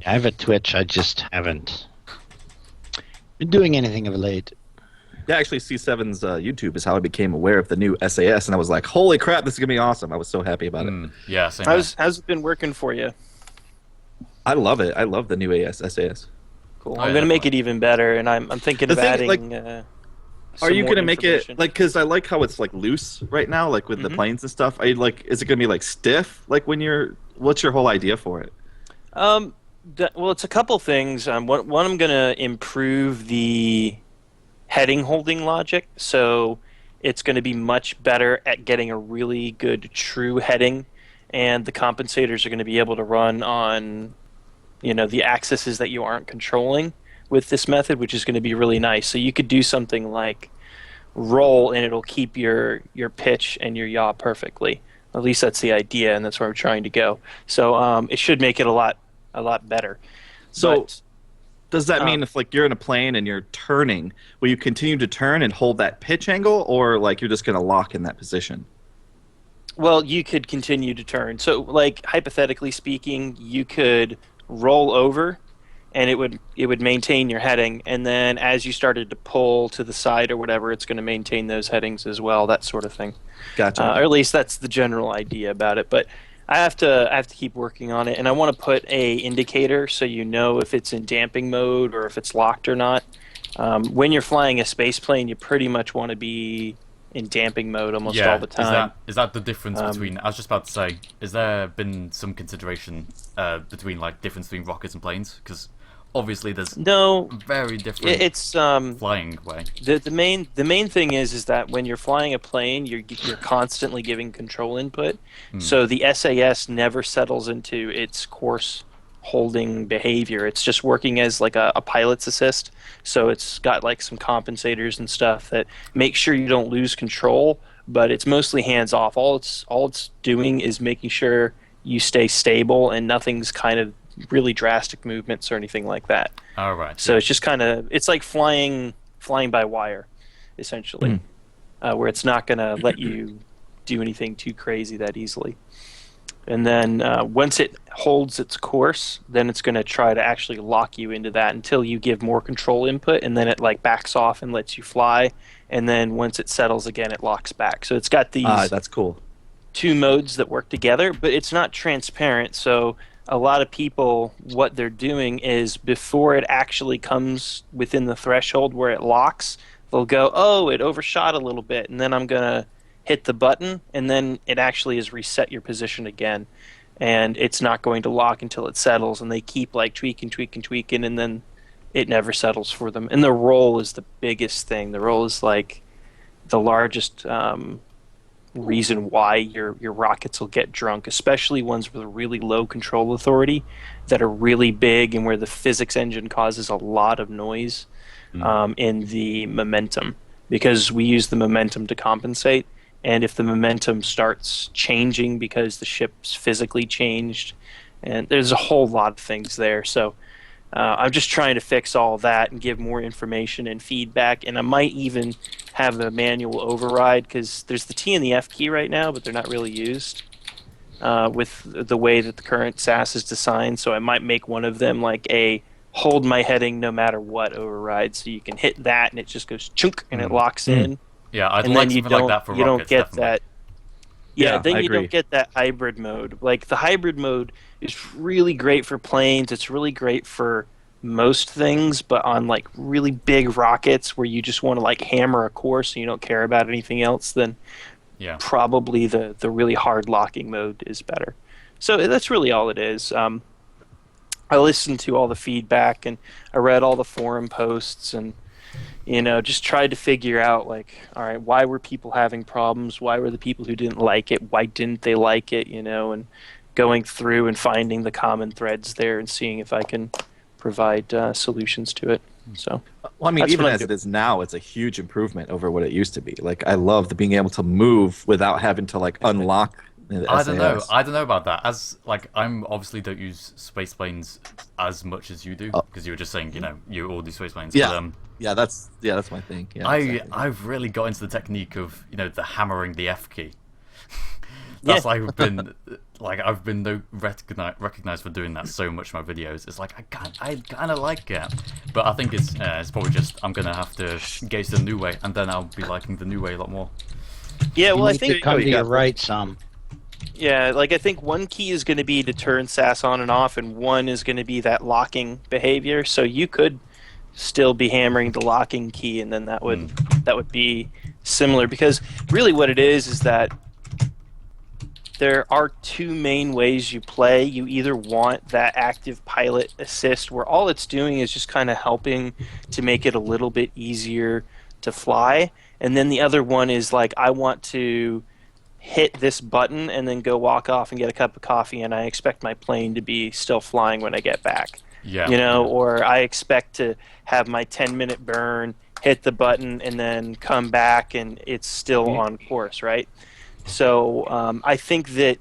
[SPEAKER 1] I have a Twitch, I just haven't been doing anything of late.
[SPEAKER 6] Yeah, actually, C7's YouTube is how I became aware of the new SAS, and I was like, "Holy crap, this is gonna be awesome!" I was so happy about it.
[SPEAKER 2] Yeah, same here.
[SPEAKER 3] How's it been working for you?
[SPEAKER 6] I love it. I love the new SAS.
[SPEAKER 3] Cool.
[SPEAKER 2] Oh,
[SPEAKER 3] I'm
[SPEAKER 2] yeah,
[SPEAKER 3] gonna make it
[SPEAKER 2] definitely.
[SPEAKER 3] even better, and I'm thinking
[SPEAKER 6] The
[SPEAKER 3] of
[SPEAKER 6] thing,
[SPEAKER 3] adding.
[SPEAKER 6] like,
[SPEAKER 3] some
[SPEAKER 6] Are you
[SPEAKER 3] more
[SPEAKER 6] gonna make it
[SPEAKER 3] information.
[SPEAKER 6] like? Because I like how it's like loose right now, like with the planes and stuff. Are you like? Is it gonna be like stiff? Like when you're? What's your whole idea for it?
[SPEAKER 3] Well, it's a couple things. One, I'm gonna improve the heading holding logic, so it's going to be much better at getting a really good true heading, and the compensators are going to be able to run on, the axes that you aren't controlling with this method, which is going to be really nice. So you could do something like roll, and it'll keep your pitch and your yaw perfectly. At least that's the idea, and that's where I'm trying to go. So it should make it a lot better.
[SPEAKER 6] So
[SPEAKER 3] But-
[SPEAKER 6] does that mean if like you're in a plane and you're turning, will you continue to turn and hold that pitch angle, or like you're just gonna lock in that position?
[SPEAKER 3] Well, you could continue to turn. So, like hypothetically speaking, you could roll over, and it would maintain your heading. And then as you started to pull to the side or whatever, it's going to maintain those headings as well. That sort of thing.
[SPEAKER 6] Gotcha.
[SPEAKER 3] Or at least that's the general idea about it. But I have to keep working on it, and I want to put a indicator so you know if it's in damping mode or if it's locked or not. When you're flying a space plane, you pretty much want to be in damping mode almost all the time.
[SPEAKER 2] Is that the difference between? I was just about to say, has there been some consideration between like difference between rockets and planes? Because obviously there's
[SPEAKER 3] No,
[SPEAKER 2] very different
[SPEAKER 3] it's
[SPEAKER 2] flying way.
[SPEAKER 3] the main thing is that when you're flying a plane, you're constantly giving control input. So the SAS never settles into its course holding behavior. It's just working as like a pilot's assist. So it's got like some compensators and stuff that make sure you don't lose control, but it's mostly hands off. All it's doing is making sure you stay stable and nothing's kind of really drastic movements or anything like that.
[SPEAKER 2] All right.
[SPEAKER 3] So it's just kind of, it's like flying by wire, essentially, where it's not going to let you do anything too crazy that easily. And then once it holds its course, then it's going to try to actually lock you into that until you give more control input, and then it like backs off and lets you fly. And then once it settles again, it locks back. So it's got these
[SPEAKER 6] That's cool.
[SPEAKER 3] two modes that work together, but it's not transparent. So a lot of people, what they're doing is before it actually comes within the threshold where it locks, they'll go, oh, it overshot a little bit, and then I'm going to hit the button, and then it actually is reset your position again. And it's not going to lock until it settles, and they keep like tweaking, and then it never settles for them. And the roll is the biggest thing. The roll is like the largest reason why your rockets will get drunk, especially ones with a really low control authority that are really big and where the physics engine causes a lot of noise in the momentum, because we use the momentum to compensate. And if the momentum starts changing because the ship's physically changed, and there's a whole lot of things there. So I'm just trying to fix all that and give more information and feedback. And I might even have a manual override, because there's the T and the F key right now, but they're not really used with the way that the current SAS is designed. So I might make one of them like a hold my heading no matter what override. So you can hit that and it just goes chunk and it locks in.
[SPEAKER 2] Yeah, I'd
[SPEAKER 3] And
[SPEAKER 2] like
[SPEAKER 3] then you
[SPEAKER 2] something like
[SPEAKER 3] don't,
[SPEAKER 2] that for
[SPEAKER 3] you don't
[SPEAKER 2] rockets,
[SPEAKER 3] get
[SPEAKER 2] definitely.
[SPEAKER 3] that. Yeah,
[SPEAKER 6] Yeah,
[SPEAKER 3] then
[SPEAKER 6] I
[SPEAKER 3] you
[SPEAKER 6] agree.
[SPEAKER 3] don't get that hybrid mode. Like the hybrid mode is really great for planes. It's really great for most things, but on like really big rockets where you just want to like hammer a course and you don't care about anything else, then
[SPEAKER 2] Yeah.
[SPEAKER 3] probably the really hard locking mode is better. So that's really all it is. I listened to all the feedback and I read all the forum posts and just tried to figure out, like, all right, why were people having problems? Why were the people who didn't like it? Why didn't they like it? And going through and finding the common threads there and seeing if I can provide solutions to it. So,
[SPEAKER 6] Well, I mean,
[SPEAKER 3] That's
[SPEAKER 6] even
[SPEAKER 3] what I'm
[SPEAKER 6] as it is now, it's a huge improvement over what it used to be. Like, I love the being able to move without having to like unlock the
[SPEAKER 2] I don't know.
[SPEAKER 6] SAS.
[SPEAKER 2] I don't know about that. As like, I'm obviously don't use space planes as much as you do, because you were just saying, you all do space planes.
[SPEAKER 6] Yeah.
[SPEAKER 2] But,
[SPEAKER 6] Yeah, that's my thing. Yeah, exactly.
[SPEAKER 2] I've really got into the technique of the hammering the F key. That's like I've been recognized for doing that so much in my videos. It's like I kind of like it, but I think it's probably just I'm gonna have to get used to the new way, and then I'll be liking the new way a lot more.
[SPEAKER 3] yeah, well, I
[SPEAKER 1] need to
[SPEAKER 3] think
[SPEAKER 1] come to
[SPEAKER 6] you
[SPEAKER 1] your
[SPEAKER 6] got-
[SPEAKER 1] right some.
[SPEAKER 3] Yeah, like I think one key is going to be to turn SAS on and off, and one is going to be that locking behavior. So you could still be hammering the locking key, and then that would be similar. Because really, what it is that there are two main ways you play. You either want that active pilot assist, where all it's doing is just kind of helping to make it a little bit easier to fly, and then the other one is like, I want to hit this button and then go walk off and get a cup of coffee, and I expect my plane to be still flying when I get back.
[SPEAKER 2] Yeah.
[SPEAKER 3] Or I expect to have my 10-minute burn, hit the button, and then come back and it's still on course, right? So I think that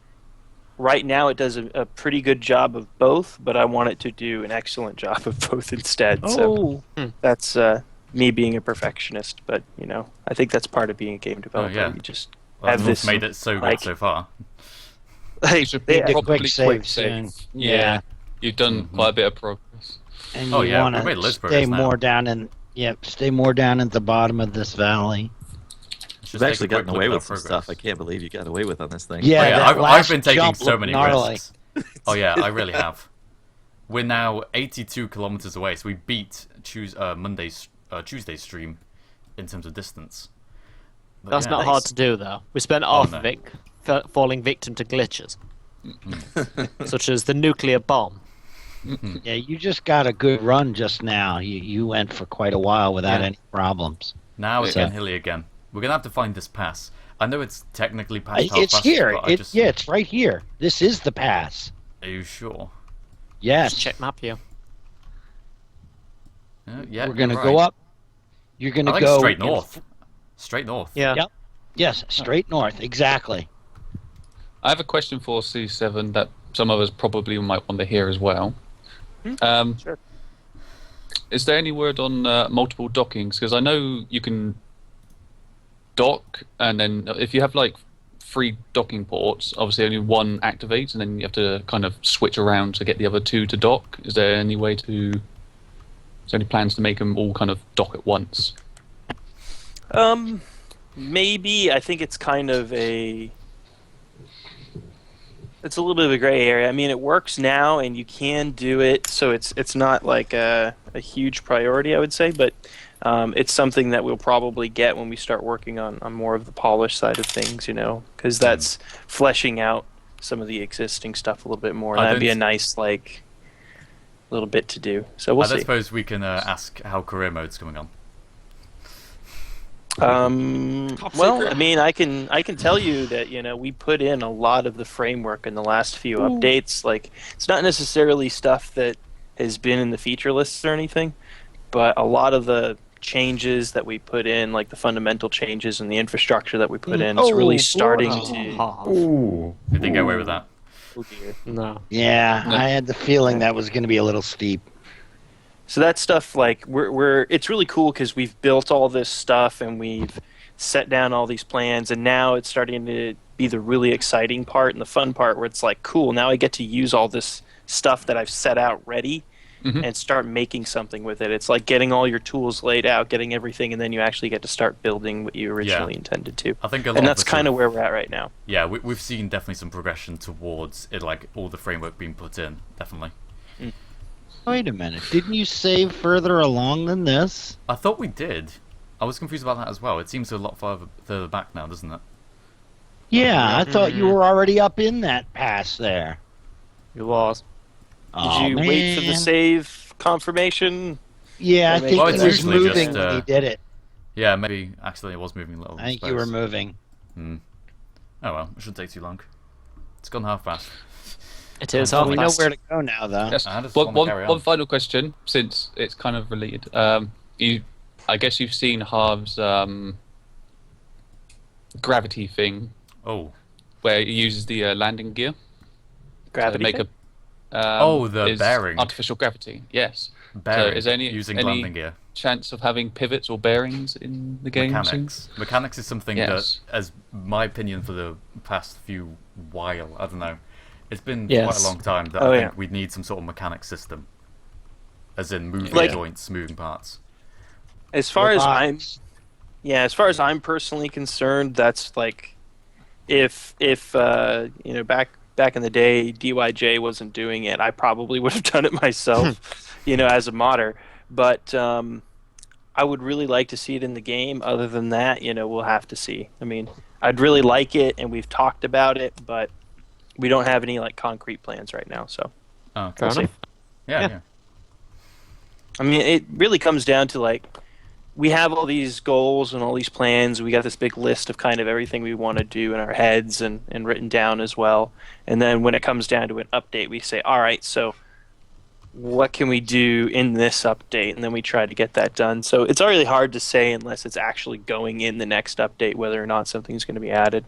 [SPEAKER 3] right now it does a pretty good job of both, but I want it to do an excellent job of both instead. So that's me being a perfectionist, but I think that's part of being a game developer.
[SPEAKER 2] yeah.
[SPEAKER 3] You just
[SPEAKER 2] Well,
[SPEAKER 3] have
[SPEAKER 2] that's
[SPEAKER 3] this
[SPEAKER 2] made it so good
[SPEAKER 3] like-
[SPEAKER 2] so far.
[SPEAKER 3] like,
[SPEAKER 7] Should be
[SPEAKER 3] yeah,
[SPEAKER 7] probably
[SPEAKER 1] quick save soon.
[SPEAKER 7] Yeah. You've done quite a bit of progress.
[SPEAKER 1] And
[SPEAKER 2] Oh,
[SPEAKER 1] you
[SPEAKER 2] yeah,
[SPEAKER 1] want
[SPEAKER 2] we made
[SPEAKER 1] to
[SPEAKER 2] loads of
[SPEAKER 1] stay
[SPEAKER 2] progress now.
[SPEAKER 1] more down in stay more down at the bottom of this valley.
[SPEAKER 2] Just
[SPEAKER 6] You've
[SPEAKER 2] take a
[SPEAKER 6] actually
[SPEAKER 2] quick
[SPEAKER 6] gotten
[SPEAKER 2] look
[SPEAKER 6] away
[SPEAKER 2] at
[SPEAKER 6] with
[SPEAKER 2] our
[SPEAKER 6] some
[SPEAKER 2] progress.
[SPEAKER 6] stuff. I can't believe you got away with on this thing.
[SPEAKER 1] Yeah,
[SPEAKER 2] Oh, yeah,
[SPEAKER 1] that
[SPEAKER 2] I've
[SPEAKER 1] last
[SPEAKER 2] been taking
[SPEAKER 1] jump
[SPEAKER 2] so
[SPEAKER 1] looked
[SPEAKER 2] many
[SPEAKER 1] gnarly.
[SPEAKER 2] risks. Oh yeah, I really have. We're now 82 kilometers away, so we beat Tuesday's stream in terms of distance. But
[SPEAKER 4] That's
[SPEAKER 2] yeah.
[SPEAKER 4] not hard to do, though. We spent half
[SPEAKER 2] no.
[SPEAKER 4] of it falling victim to glitches, such as the nuclear bomb.
[SPEAKER 1] Yeah, you just got a good run just now. You went for quite a while without
[SPEAKER 2] Yeah.
[SPEAKER 1] any problems.
[SPEAKER 2] Now it's
[SPEAKER 1] So-
[SPEAKER 2] getting hilly again. We're gonna have to find this pass. I know it's technically past half
[SPEAKER 1] It's
[SPEAKER 2] past,
[SPEAKER 1] here.
[SPEAKER 2] but I just...
[SPEAKER 1] Yeah, it's right here. This is the pass.
[SPEAKER 2] Are you sure?
[SPEAKER 1] Yes.
[SPEAKER 4] Just check map you.
[SPEAKER 2] Yeah,
[SPEAKER 1] We're gonna
[SPEAKER 2] you're
[SPEAKER 1] go
[SPEAKER 2] right.
[SPEAKER 1] up. You're
[SPEAKER 2] I
[SPEAKER 1] gonna
[SPEAKER 2] think
[SPEAKER 1] go
[SPEAKER 2] straight
[SPEAKER 1] in-
[SPEAKER 2] north. Straight north.
[SPEAKER 4] Yeah.
[SPEAKER 1] Yep. Yes, straight north. Exactly.
[SPEAKER 7] I have a question for C7 that some of us probably might want to hear as well.
[SPEAKER 3] Sure.
[SPEAKER 7] Is there any word on multiple dockings? Because I know you can dock, and then if you have like 3 docking ports, obviously only one activates, and then you have to kind of switch around to get the other 2 to dock. Is there any way to? Is there any plans to make them all kind of dock at once?
[SPEAKER 3] Maybe. I think it's kind of It's a little bit of a gray area. I mean, it works now, and you can do it, so it's not like a huge priority, I would say, but it's something that we'll probably get when we start working on more of the polish side of things, because that's fleshing out some of the existing stuff a little bit more. That'd be a nice, like, little bit to do. So we'll see.
[SPEAKER 2] I suppose we can ask how career mode's coming on.
[SPEAKER 3] Well, I mean, I can tell you that we put in a lot of the framework in the last few updates. Like, it's not necessarily stuff that has been in the feature lists or anything, but a lot of the changes that we put in, like the fundamental changes and the infrastructure that we put in, is really starting to.
[SPEAKER 2] Ooh, you didn't get away with that.
[SPEAKER 3] Oh dear.
[SPEAKER 4] No.
[SPEAKER 1] Yeah, I had the feeling that was going to be a little steep.
[SPEAKER 3] So that stuff, like, it's really cool because we've built all this stuff and we've set down all these plans, and now it's starting to be the really exciting part and the fun part where it's like, cool, now I get to use all this stuff that I've set out ready and start making something with it. It's like getting all your tools laid out, getting everything, and then you actually get to start building what you originally intended to.
[SPEAKER 2] I think
[SPEAKER 3] and that's kind of where we're at right now.
[SPEAKER 2] Yeah, we've seen definitely some progression towards it, like all the framework being put in, definitely.
[SPEAKER 1] Wait a minute, didn't you save further along than this?
[SPEAKER 2] I thought we did. I was confused about that as well. It seems a lot further back now, doesn't it?
[SPEAKER 1] Yeah, I thought you were already up in that pass there.
[SPEAKER 4] It was.
[SPEAKER 3] Did you wait for the save confirmation?
[SPEAKER 1] Yeah, I think
[SPEAKER 2] Well,
[SPEAKER 1] it
[SPEAKER 2] it's
[SPEAKER 1] was
[SPEAKER 2] usually
[SPEAKER 1] moving
[SPEAKER 2] just,
[SPEAKER 1] when he did it.
[SPEAKER 2] Yeah, maybe accidentally it was moving a little.
[SPEAKER 1] I think you were moving.
[SPEAKER 2] Oh well, it shouldn't take too long. It's gone half past.
[SPEAKER 4] It is.
[SPEAKER 1] We know where to go now, though.
[SPEAKER 7] Yes.
[SPEAKER 2] I just wanna carry on.
[SPEAKER 7] One final question, since it's kind of related. I guess you've seen Harv's gravity thing.
[SPEAKER 2] Oh.
[SPEAKER 7] Where he uses the landing gear
[SPEAKER 3] Gravity
[SPEAKER 7] to make
[SPEAKER 3] thing?
[SPEAKER 2] The bearings.
[SPEAKER 7] Artificial gravity. Yes.
[SPEAKER 2] Bearing,
[SPEAKER 7] So is there
[SPEAKER 2] using
[SPEAKER 7] any
[SPEAKER 2] landing gear.
[SPEAKER 7] chance of having pivots or bearings in the game soon?
[SPEAKER 2] Mechanics is something
[SPEAKER 7] Yes.
[SPEAKER 2] that, as my opinion for the past few while, I don't know, it's been
[SPEAKER 4] Yes.
[SPEAKER 2] quite a long time that I think we'd need some sort of mechanics system, as in moving joints, moving parts.
[SPEAKER 3] As far as I'm personally concerned, that's like, if back in the day DYJ wasn't doing it, I probably would have done it myself, as a modder. But I would really like to see it in the game. Other than that, we'll have to see. I mean, I'd really like it, and we've talked about it, but we don't have any like concrete plans right now. So
[SPEAKER 2] Okay.
[SPEAKER 3] we'll see.
[SPEAKER 2] Yeah.
[SPEAKER 3] I mean, it really comes down to, like, we have all these goals and all these plans. We got this big list of kind of everything we want to do in our heads and written down as well. And then when it comes down to an update, we say, all right, so what can we do in this update? And then we try to get that done. So it's really hard to say unless it's actually going in the next update whether or not something's going to be added.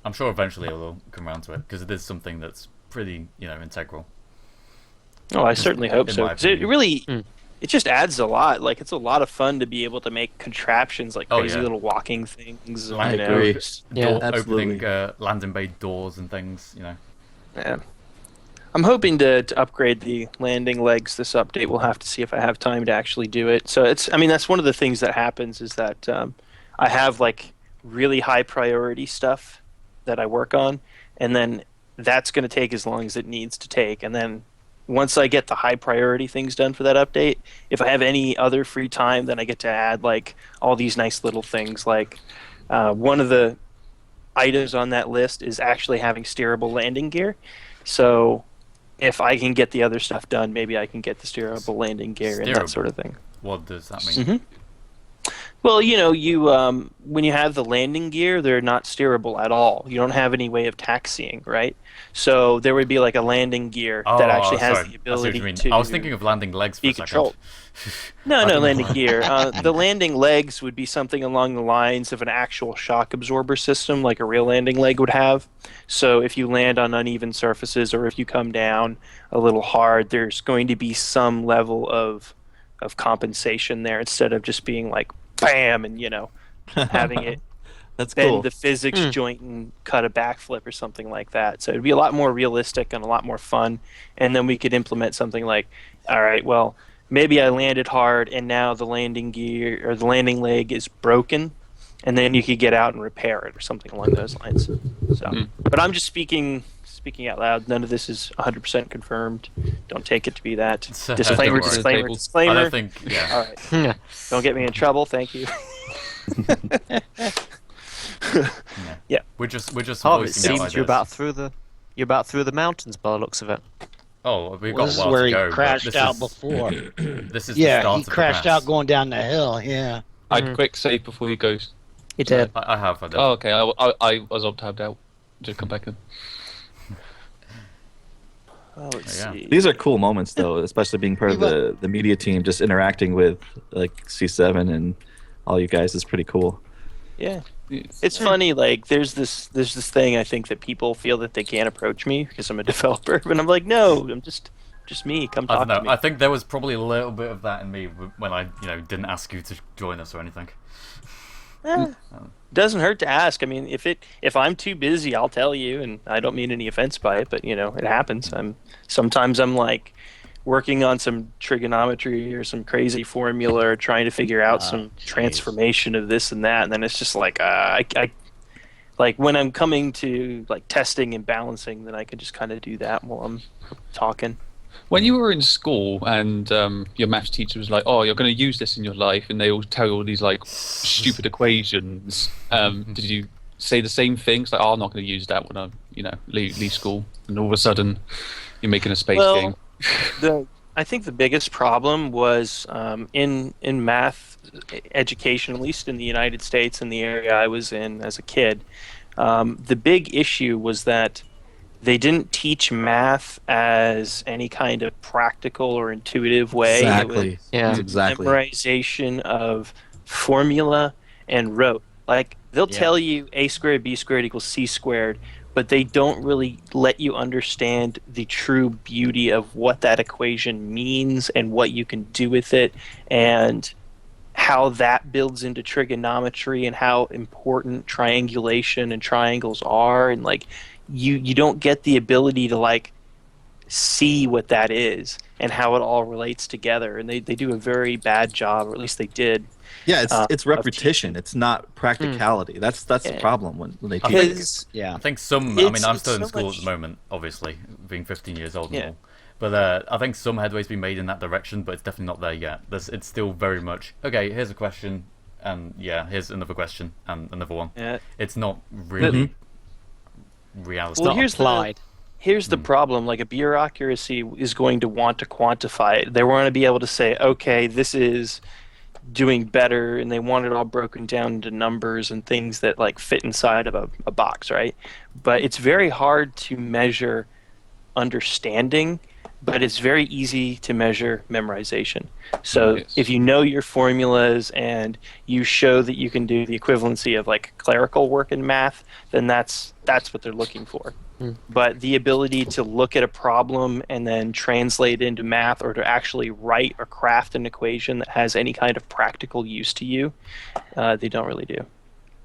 [SPEAKER 2] I'm sure eventually it'll come around to it, because it is something that's pretty, integral.
[SPEAKER 3] Oh, I certainly hope
[SPEAKER 2] in
[SPEAKER 3] so.
[SPEAKER 2] my
[SPEAKER 3] 'Cause it
[SPEAKER 2] opinion.
[SPEAKER 3] really, it just adds a lot. Like, it's a lot of fun to be able to make contraptions, like crazy little walking things.
[SPEAKER 6] I agree.
[SPEAKER 2] Opening landing bay doors and things,
[SPEAKER 3] Yeah. I'm hoping to upgrade the landing legs this update. We'll have to see if I have time to actually do it. So that's one of the things that happens is that I have like really high priority stuff that I work on, and then that's going to take as long as it needs to take. And then once I get the high priority things done for that update, if I have any other free time, then I get to add like all these nice little things. Like one of the items on that list is actually having steerable landing gear. So if I can get the other stuff done, maybe I can get the steerable landing gear and that sort of thing.
[SPEAKER 2] What does that mean?
[SPEAKER 3] Well, you when you have the landing gear, they're not steerable at all. You don't have any way of taxiing, right? So there would be like a landing gear that actually has the ability to.
[SPEAKER 2] I was thinking of landing legs for
[SPEAKER 3] be
[SPEAKER 2] a second.
[SPEAKER 3] controlled. No, landing gear. The landing legs would be something along the lines of an actual shock absorber system, like a real landing leg would have. So if you land on uneven surfaces or if you come down a little hard, there's going to be some level of compensation there instead of just being like bam and having it
[SPEAKER 6] That's
[SPEAKER 3] bend
[SPEAKER 6] cool.
[SPEAKER 3] the physics joint and cut a backflip or something like that. So it'd be a lot more realistic and a lot more fun. And then we could implement something like, all right, well, maybe I landed hard and now the landing gear or the landing leg is broken. and then you could get out and repair it or something along those lines. So, but I'm just speaking out loud. None of this is 100% confirmed. Don't take it to be that. Disclaimer,
[SPEAKER 7] Don't worry.
[SPEAKER 3] disclaimer,
[SPEAKER 7] I
[SPEAKER 3] disclaimer.
[SPEAKER 2] I don't think. Yeah.
[SPEAKER 3] All right. Don't get me in trouble. Thank you. Yeah.
[SPEAKER 2] We're just
[SPEAKER 4] Oh, it
[SPEAKER 2] voicing out
[SPEAKER 4] seems you're
[SPEAKER 2] ideas.
[SPEAKER 4] about through the mountains by the looks of it.
[SPEAKER 2] Oh, we've
[SPEAKER 1] Well,
[SPEAKER 2] got
[SPEAKER 1] this
[SPEAKER 2] a
[SPEAKER 1] is
[SPEAKER 2] while
[SPEAKER 1] where
[SPEAKER 2] to
[SPEAKER 1] he
[SPEAKER 2] go. but
[SPEAKER 1] crashed
[SPEAKER 2] this
[SPEAKER 1] out
[SPEAKER 2] is-
[SPEAKER 1] before.
[SPEAKER 2] This is the
[SPEAKER 1] Yeah,
[SPEAKER 2] start
[SPEAKER 1] he
[SPEAKER 2] of the
[SPEAKER 1] crashed
[SPEAKER 2] pass.
[SPEAKER 1] out going down the hill. Yeah.
[SPEAKER 7] I'd quick save before you go.
[SPEAKER 4] He did.
[SPEAKER 2] I have. I did.
[SPEAKER 7] Oh, okay. I was tabbed out. Just come back in.
[SPEAKER 3] Oh, let's
[SPEAKER 2] Yeah.
[SPEAKER 3] see.
[SPEAKER 6] These are cool moments, though, especially being part of the media team, just interacting with like C7 and all you guys is pretty cool.
[SPEAKER 3] Yeah. It's funny, like there's this thing I think that people feel that they can't approach me because I'm a developer, but I'm like, no, I'm just me. Come
[SPEAKER 2] I
[SPEAKER 3] talk
[SPEAKER 2] don't
[SPEAKER 3] to
[SPEAKER 2] know.
[SPEAKER 3] me.
[SPEAKER 2] I think there was probably a little bit of that in me when I, didn't ask you to join us or anything.
[SPEAKER 3] Doesn't hurt to ask. I mean, if I'm too busy, I'll tell you, and I don't mean any offense by it, but it happens. Sometimes I'm like working on some trigonometry or some crazy formula or trying to figure out some transformation of this and that, and then it's just like I like when I'm coming to like testing and balancing, then I can just kind of do that while I'm talking.
[SPEAKER 7] When you were in school and your maths teacher was like, "Oh, you're going to use this in your life," and they all tell you all these like stupid equations, did you say the same things? Like, "Oh, I'm not going to use that when I, leave school," and all of a sudden you're making a space game.
[SPEAKER 3] I think the biggest problem was in math education, at least in the United States, in the area I was in as a kid. The big issue was that they didn't teach math as any kind of practical or intuitive way.
[SPEAKER 6] Exactly.
[SPEAKER 3] It was
[SPEAKER 4] Yeah.
[SPEAKER 6] Exactly.
[SPEAKER 3] memorization of formula and rote. Like they'll tell you a squared b squared equals c squared, but they don't really let you understand the true beauty of what that equation means and what you can do with it and how that builds into trigonometry and how important triangulation and triangles are, and like you don't get the ability to like see what that is and how it all relates together, and they do a very bad job, or at least they did.
[SPEAKER 6] Yeah, it's repetition. It's not practicality. That's the problem when they teach it.
[SPEAKER 3] Because
[SPEAKER 2] I think some. I mean, I'm still in
[SPEAKER 3] so
[SPEAKER 2] school
[SPEAKER 3] much-
[SPEAKER 2] at the moment, obviously, being 15 years old and
[SPEAKER 3] Yeah.
[SPEAKER 2] all. But I think some headway's been made in that direction, but it's definitely not there yet. It's still very much okay. Here's a question, and here's another question, and another one.
[SPEAKER 3] Yeah.
[SPEAKER 2] It's not really reality.
[SPEAKER 3] Well,
[SPEAKER 4] Not
[SPEAKER 3] here's
[SPEAKER 4] applied.
[SPEAKER 3] Here's the problem. Like a bureaucracy is going to want to quantify it. They want to be able to say, okay, this is doing better, and they want it all broken down into numbers and things that like fit inside of a box, right? But it's very hard to measure understanding, but it's very easy to measure memorization. So
[SPEAKER 7] Yes.
[SPEAKER 3] if you know your formulas and you show that you can do the equivalency of like clerical work in math, then that's what they're looking for. But the ability to look at a problem and then translate it into math, or to actually write or craft an equation that has any kind of practical use to you, they don't really do.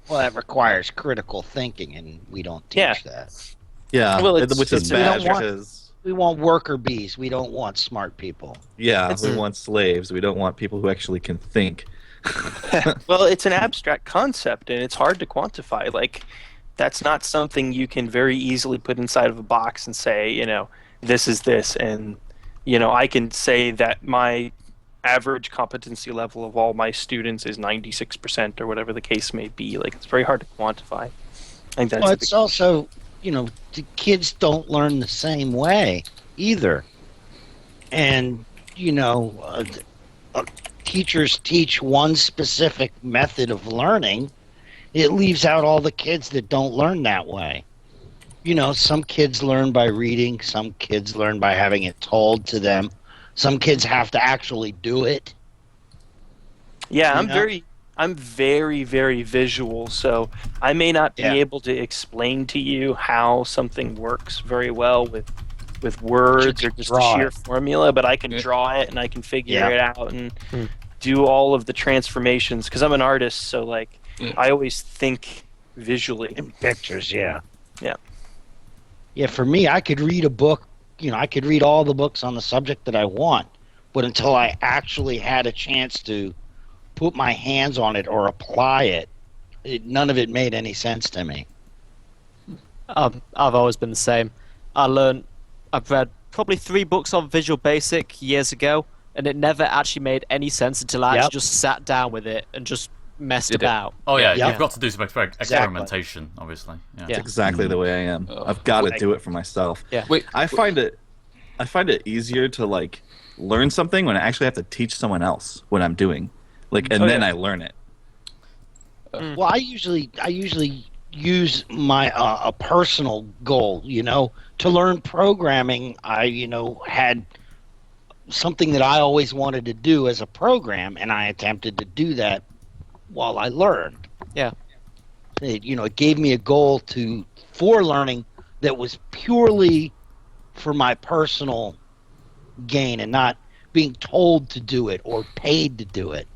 [SPEAKER 1] Well, that requires critical thinking, and we don't teach
[SPEAKER 3] Yeah.
[SPEAKER 1] that.
[SPEAKER 6] Yeah,
[SPEAKER 3] Well, it's-
[SPEAKER 6] which is
[SPEAKER 3] it's-
[SPEAKER 6] bad
[SPEAKER 1] we don't want-
[SPEAKER 6] because
[SPEAKER 1] We want worker bees. We don't want smart people.
[SPEAKER 6] we want slaves. We don't want people who actually can think.
[SPEAKER 3] Well, it's an abstract concept, and it's hard to quantify. Like, that's not something you can very easily put inside of a box and say, this is this, and I can say that my average competency level of all my students is 96% or whatever the case may be. Like, it's very hard to quantify. I think that's
[SPEAKER 1] Well,
[SPEAKER 3] a
[SPEAKER 1] it's
[SPEAKER 3] big-
[SPEAKER 1] also, the kids don't learn the same way either. And, teachers teach one specific method of learning. It leaves out all the kids that don't learn that way. Some kids learn by reading. Some kids learn by having it told to them. Some kids have to actually do it.
[SPEAKER 3] Yeah,
[SPEAKER 1] you
[SPEAKER 3] I'm
[SPEAKER 1] know?
[SPEAKER 3] very, very visual, so I may not be
[SPEAKER 1] Yeah.
[SPEAKER 3] able to explain to you how something works very well with words or just a
[SPEAKER 1] draw
[SPEAKER 3] sheer
[SPEAKER 1] it.
[SPEAKER 3] formula, but I can
[SPEAKER 7] Yeah.
[SPEAKER 3] draw it and I can figure
[SPEAKER 1] Yeah.
[SPEAKER 3] it out and do all of the transformations, because I'm an artist, so like
[SPEAKER 7] Yeah.
[SPEAKER 3] I always think visually.
[SPEAKER 1] In pictures, yeah.
[SPEAKER 3] Yeah.
[SPEAKER 1] Yeah, for me, I could read a book, I could read all the books on the subject that I want, but until I actually had a chance to put my hands on it or apply it, none of it made any sense to me.
[SPEAKER 4] I've always been the same. I've read probably 3 books on Visual Basic years ago, and it never actually made any sense until I actually just sat down with it and just messed about.
[SPEAKER 2] Oh yeah,
[SPEAKER 1] Yeah.
[SPEAKER 2] you've got to do some experimentation, obviously. Yeah.
[SPEAKER 6] That's exactly the way I am. I've got to do it for myself.
[SPEAKER 4] Yeah.
[SPEAKER 7] Wait,
[SPEAKER 6] I find it easier to like learn something when I actually have to teach someone else what I'm doing, like, and then I learn it.
[SPEAKER 1] Well, I usually use my a personal goal, to learn programming. I had something that I always wanted to do as a program, and I attempted to do that while I learned.
[SPEAKER 4] Yeah.
[SPEAKER 1] It gave me a goal for learning that was purely for my personal gain and not being told to do it or paid to do it.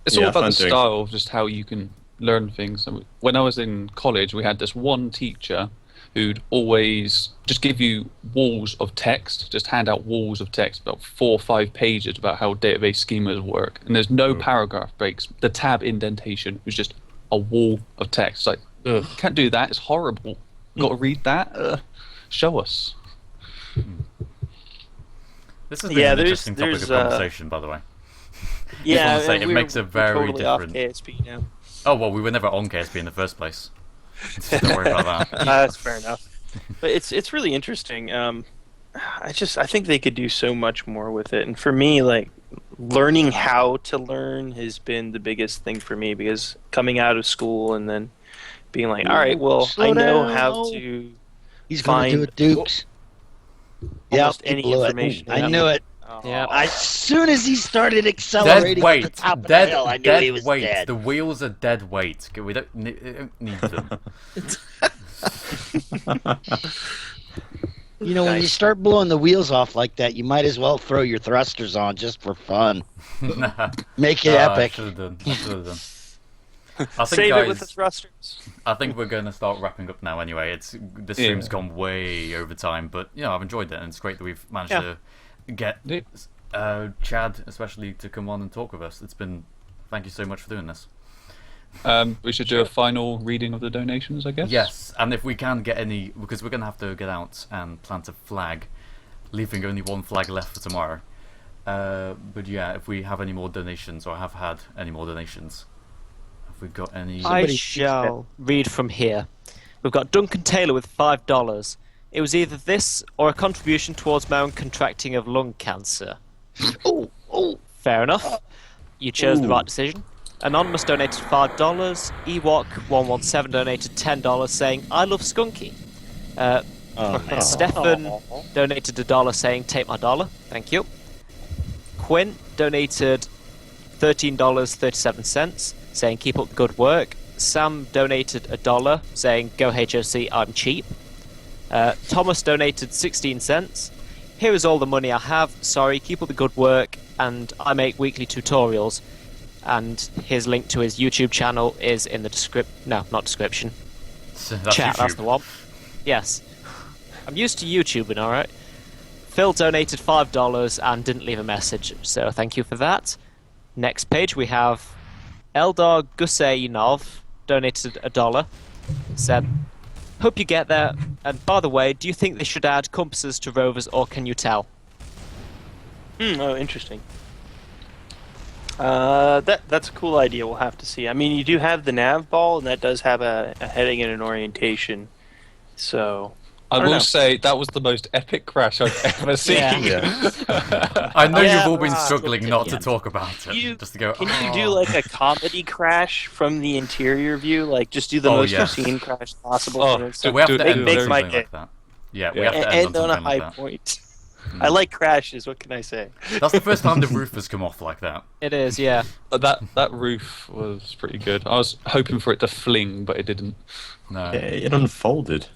[SPEAKER 7] It's all about the style of just how you can learn things. When I was in college, we had this one teacher who'd always just give you walls of text, just hand out walls of text, about 4 or 5 pages about how database schemas work. And there's no paragraph breaks. The tab indentation was just a wall of text. It's like, can't do that. It's horrible. Got to read that. Show us.
[SPEAKER 2] This has been an interesting topic of conversation, by the way.
[SPEAKER 3] Yeah,
[SPEAKER 2] it makes a very
[SPEAKER 3] totally
[SPEAKER 2] different.
[SPEAKER 3] off KSP now.
[SPEAKER 2] Oh well, we were never on KSP in the first place. So don't worry about that.
[SPEAKER 3] That's fair enough. But it's really interesting. I think they could do so much more with it. And for me, like, learning how to learn has been the biggest thing for me, because coming out of school and then being like, all right, well, I know how to.
[SPEAKER 1] He's going to do it, Dukes.
[SPEAKER 3] Almost any information.
[SPEAKER 1] I knew it.
[SPEAKER 4] Yeah.
[SPEAKER 1] As soon as he started accelerating at the top of the hill, I knew he was dead.
[SPEAKER 2] The wheels are dead weight. We don't need them.
[SPEAKER 1] When you start blowing the wheels off like that, you might as well throw your thrusters on just for fun. Make it epic.
[SPEAKER 2] I should have done. I think,
[SPEAKER 3] Save
[SPEAKER 2] guys,
[SPEAKER 3] it with the thrusters.
[SPEAKER 2] I think we're going to start wrapping up now anyway. The stream's gone way over time, but I've enjoyed it, and it's great that we've managed to get Chad especially to come on and talk with us. Thank you so much for doing this.
[SPEAKER 7] We should do a final reading of the donations, I guess.
[SPEAKER 2] Yes, and if we can get any, because we're going to have to get out and plant a flag, leaving only 1 flag left for tomorrow. But yeah, if we have any more donations, or have had any more donations, have we got any?
[SPEAKER 4] I shall read from here. We've got Duncan Taylor with $5. It was either this or a contribution towards my own contracting of lung cancer. Fair enough. You chose the right decision. Anonymous donated $5. Ewok117 donated $10, saying, I love Skunky. Stefan donated $1, saying, take my dollar. Thank you. Quinn donated $13.37, saying, keep up the good work. Sam donated $1, saying, go HOC, I'm cheap. Thomas donated 16 cents. Here is all the money I have. Sorry, keep up the good work, and I make weekly tutorials. And his link to his YouTube channel is in the description. No, not description. Chat, that's the one. Yes. I'm used to YouTubing, alright? Phil donated $5 and didn't leave a message, so thank you for that. Next page we have Eldar Guseinov donated $1. Said, hope you get there. And by the way, do you think they should add compasses to rovers, or can you tell?
[SPEAKER 3] Oh, interesting. That's a cool idea. We'll have to see. I mean, you do have the nav ball, and that does have a heading and an orientation. So
[SPEAKER 7] I will say that was the most epic crash I've ever seen.
[SPEAKER 2] I know you've all been struggling not to talk about it. Just to go.
[SPEAKER 3] Can you do like a comedy crash from the interior view? Like just do the most obscene crash possible.
[SPEAKER 2] So we have to end on
[SPEAKER 3] make
[SPEAKER 2] something
[SPEAKER 3] my
[SPEAKER 2] like that. Yeah, we have to
[SPEAKER 3] end
[SPEAKER 2] on
[SPEAKER 3] on a high
[SPEAKER 2] like
[SPEAKER 3] point. I like crashes. What can I say?
[SPEAKER 2] That's the first time the roof has come off like that.
[SPEAKER 4] It is, yeah.
[SPEAKER 7] That roof was pretty good. I was hoping for it to fling, but it didn't.
[SPEAKER 2] No.
[SPEAKER 5] Yeah, it unfolded.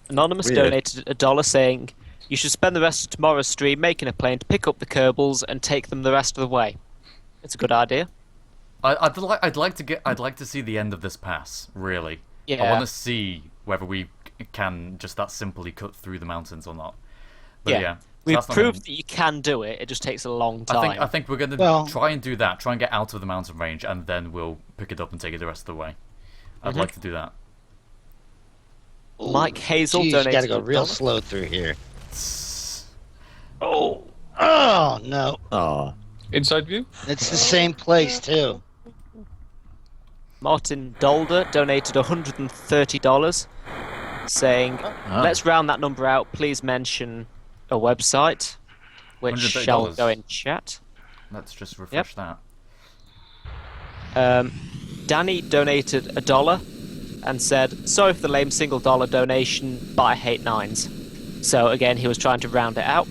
[SPEAKER 4] Anonymous donated $1, saying, you should spend the rest of tomorrow's stream making a plane to pick up the Kerbals and take them the rest of the way. It's a good idea.
[SPEAKER 2] I'd like to see the end of this pass. Really.
[SPEAKER 4] Yeah.
[SPEAKER 2] I want to see whether we can just that simply cut through the mountains or not. But yeah.
[SPEAKER 4] We've
[SPEAKER 2] that's not
[SPEAKER 4] proved that you can do it. It just takes a long time.
[SPEAKER 2] I think we're going to
[SPEAKER 1] Well-
[SPEAKER 2] try and do that. Try and get out of the mountain range, and then we'll pick it up and take it the rest of the way. I'd like to do that.
[SPEAKER 4] Mike Hazel
[SPEAKER 1] Geez, you
[SPEAKER 4] donated
[SPEAKER 1] gotta go real
[SPEAKER 4] $1.
[SPEAKER 1] slow through here. Oh no!
[SPEAKER 5] Oh,
[SPEAKER 7] Inside view?
[SPEAKER 1] It's the same place too.
[SPEAKER 4] Martin Dolder donated $130, saying, "Let's round that number out. Please mention a website, which shall
[SPEAKER 2] $130.
[SPEAKER 4] go in chat."
[SPEAKER 2] Let's just refresh that.
[SPEAKER 4] Danny donated $1 and said, "Sorry for the lame single dollar donation, but I hate nines." So again, he was trying to round it out.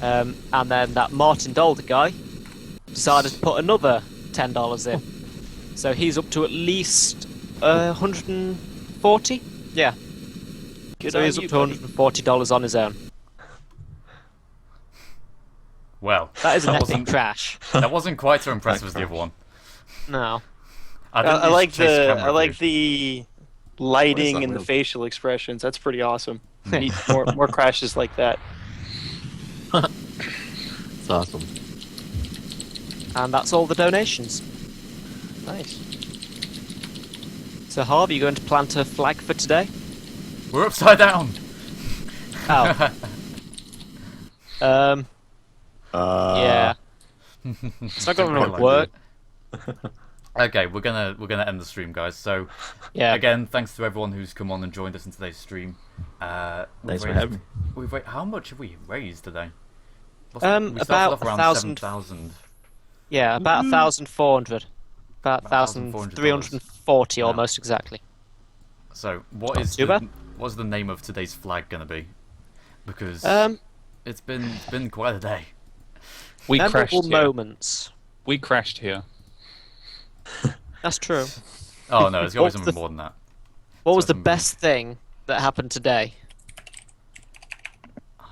[SPEAKER 4] And then that Martin Dolder guy decided to put another $10 in. So he's up to at least 140. Yeah. So he's up to $140 on his own.
[SPEAKER 2] Well,
[SPEAKER 4] That is an epic
[SPEAKER 2] wasn't,
[SPEAKER 4] crash.
[SPEAKER 2] that wasn't quite so impressive as the other one.
[SPEAKER 4] No.
[SPEAKER 3] I like the
[SPEAKER 6] lighting
[SPEAKER 5] What is that
[SPEAKER 6] and the
[SPEAKER 5] wheel?
[SPEAKER 6] facial expressions. That's pretty awesome. Need more crashes like that.
[SPEAKER 5] it's awesome.
[SPEAKER 4] And that's all the donations.
[SPEAKER 6] Nice.
[SPEAKER 4] So Harv, are you going to plant a flag for today?
[SPEAKER 2] We're upside down.
[SPEAKER 4] Oh. Yeah. It's not going to work.
[SPEAKER 2] Okay, we're gonna end the stream, guys. So
[SPEAKER 4] Yeah.
[SPEAKER 2] again, thanks to everyone who's come on and joined us in today's stream.
[SPEAKER 5] Thanks for having me.
[SPEAKER 2] How much have we raised today? We started
[SPEAKER 4] About
[SPEAKER 2] off around
[SPEAKER 4] 1,000.
[SPEAKER 2] 7,000.
[SPEAKER 4] Yeah, about 1,400. About
[SPEAKER 2] About
[SPEAKER 4] 1,340
[SPEAKER 2] Yeah.
[SPEAKER 4] almost exactly.
[SPEAKER 2] So what's
[SPEAKER 4] too bad.
[SPEAKER 2] the name of today's flag gonna be? Because
[SPEAKER 4] Um,
[SPEAKER 2] it's been quite a day.
[SPEAKER 7] We crashed
[SPEAKER 4] memorable
[SPEAKER 7] here.
[SPEAKER 4] moments.
[SPEAKER 7] We crashed here.
[SPEAKER 4] That's true.
[SPEAKER 2] Oh no, it's got to be
[SPEAKER 4] What's
[SPEAKER 2] something
[SPEAKER 4] the-
[SPEAKER 2] more than that.
[SPEAKER 4] What was the
[SPEAKER 2] Something-
[SPEAKER 4] best thing that happened today?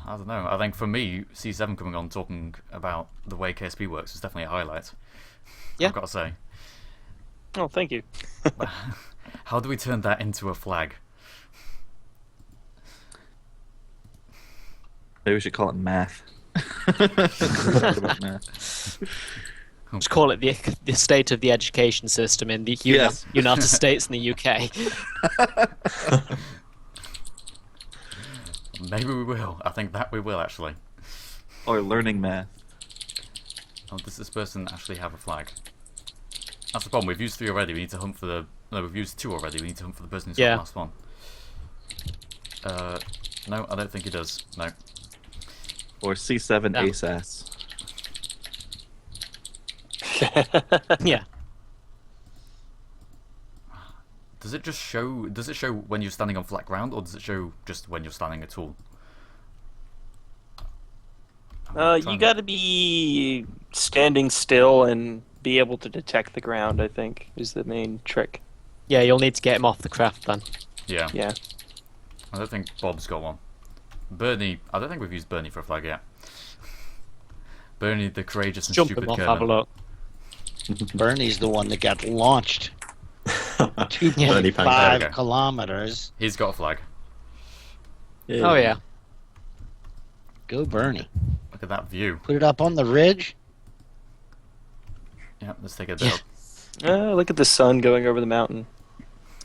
[SPEAKER 2] I don't know. I think for me, C7 coming on talking about the way KSP works is definitely a highlight.
[SPEAKER 4] Yeah.
[SPEAKER 2] I've got to say.
[SPEAKER 6] Oh, thank you.
[SPEAKER 2] How do we turn that into a flag?
[SPEAKER 6] Maybe we should call it math. Talk about math.
[SPEAKER 4] Just call it the state of the education system in the
[SPEAKER 6] Yes.
[SPEAKER 4] United States and the UK.
[SPEAKER 2] Maybe we will. I think that we will actually.
[SPEAKER 6] Or learning math.
[SPEAKER 2] Oh, does this person actually have a flag? That's the problem. We've used 3 already. We need to hunt for the. No, we've used 2 already. We need to hunt for the person who's got
[SPEAKER 4] Yeah.
[SPEAKER 2] the last one. No, I don't think he does. No.
[SPEAKER 6] Or C7
[SPEAKER 4] No.
[SPEAKER 6] ACST.
[SPEAKER 4] Yeah.
[SPEAKER 2] Does it just show? Does it show when you're standing on flat ground, or does it show just when you're standing at all? I'm
[SPEAKER 6] You
[SPEAKER 2] trying to-
[SPEAKER 6] got to be standing still and be able to detect the ground, I think, is the main trick.
[SPEAKER 4] Yeah, you'll need to get him off the craft then.
[SPEAKER 2] Yeah.
[SPEAKER 6] Yeah.
[SPEAKER 2] I don't think Bob's got one. Bernie, I don't think we've used Bernie for a flag yet. Bernie, the courageous and
[SPEAKER 4] Jump
[SPEAKER 2] stupid
[SPEAKER 4] him off,
[SPEAKER 2] colonel.
[SPEAKER 4] have a look.
[SPEAKER 1] Bernie's the one that got launched
[SPEAKER 5] Bernie
[SPEAKER 1] 2.5
[SPEAKER 2] Pancake. There we go.
[SPEAKER 1] kilometers.
[SPEAKER 2] He's got a flag.
[SPEAKER 4] Oh yeah.
[SPEAKER 1] Go Bernie.
[SPEAKER 2] Look at that view.
[SPEAKER 1] Put it up on the ridge.
[SPEAKER 2] Yeah, let's take a bit up.
[SPEAKER 6] Look at the sun going over the mountain.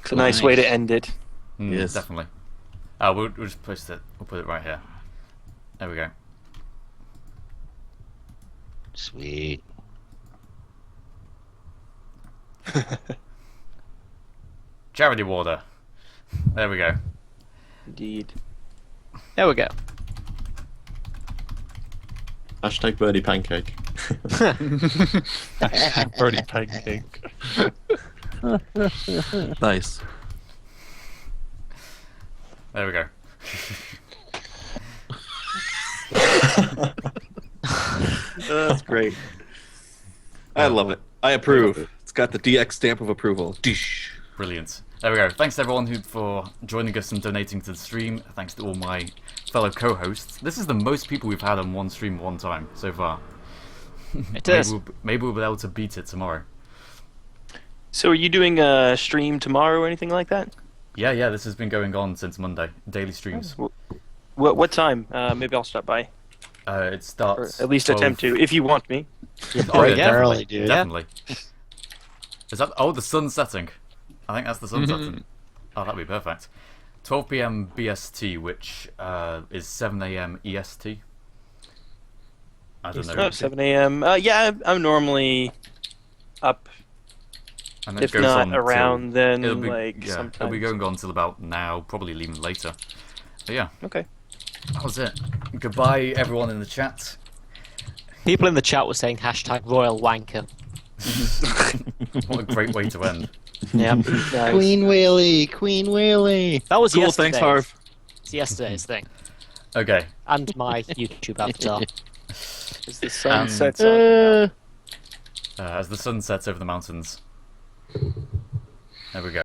[SPEAKER 6] It's a nice way to end it.
[SPEAKER 5] Yes.
[SPEAKER 2] Definitely. We'll just place it. We'll put it right here. There we go.
[SPEAKER 1] Sweet.
[SPEAKER 2] Charity water. There we go.
[SPEAKER 6] Indeed.
[SPEAKER 4] There we go.
[SPEAKER 5] Hashtag birdie pancake.
[SPEAKER 7] Birdie pancake.
[SPEAKER 6] Nice.
[SPEAKER 2] There we go.
[SPEAKER 6] That's great. I love it. I approve. It's got the DX stamp of approval. Dish.
[SPEAKER 2] Brilliant. There we go. Thanks to everyone for joining us and donating to the stream. Thanks to all my fellow co-hosts. This is the most people we've had on one stream at one time so far.
[SPEAKER 4] It is.
[SPEAKER 2] Maybe we'll be able to beat it tomorrow.
[SPEAKER 6] So are you doing a stream tomorrow or anything like that?
[SPEAKER 2] Yeah, this has been going on since Monday. Daily streams.
[SPEAKER 6] What time? Maybe I'll stop by.
[SPEAKER 3] Or
[SPEAKER 2] It starts.
[SPEAKER 3] at least
[SPEAKER 2] 12
[SPEAKER 3] attempt to, if you want me.
[SPEAKER 2] Oh
[SPEAKER 1] Bright
[SPEAKER 2] yeah,
[SPEAKER 1] and early,
[SPEAKER 2] definitely,
[SPEAKER 1] dude.
[SPEAKER 2] definitely. Is that? Oh, the sun's setting. I think that's the sun setting. Oh, that'd be perfect. 12 p.m. BST, which is 7 a.m. EST. I don't know.
[SPEAKER 3] 7 a.m. Yeah, I'm normally up.
[SPEAKER 2] And then
[SPEAKER 3] If
[SPEAKER 2] it goes
[SPEAKER 3] not
[SPEAKER 2] on
[SPEAKER 3] around, then
[SPEAKER 2] it'll be,
[SPEAKER 3] like
[SPEAKER 2] it'll be
[SPEAKER 3] sometimes.
[SPEAKER 2] going on till about now, probably leaving later. But yeah,
[SPEAKER 3] Okay.
[SPEAKER 2] that was it. Goodbye, everyone in the chat.
[SPEAKER 4] People in the chat were saying #royal wanker.
[SPEAKER 2] What a great way to end.
[SPEAKER 4] Yeah.
[SPEAKER 3] Nice.
[SPEAKER 1] Queen Wheelie, Queen Wheelie.
[SPEAKER 4] That was
[SPEAKER 6] Cool,
[SPEAKER 4] yesterday's.
[SPEAKER 6] thanks, Harv.
[SPEAKER 4] It's yesterday's thing.
[SPEAKER 2] Okay.
[SPEAKER 4] And my YouTube avatar.
[SPEAKER 3] As the sun
[SPEAKER 2] And-
[SPEAKER 3] sets on.
[SPEAKER 1] Uh,
[SPEAKER 2] As the sun sets over the mountains. There we go.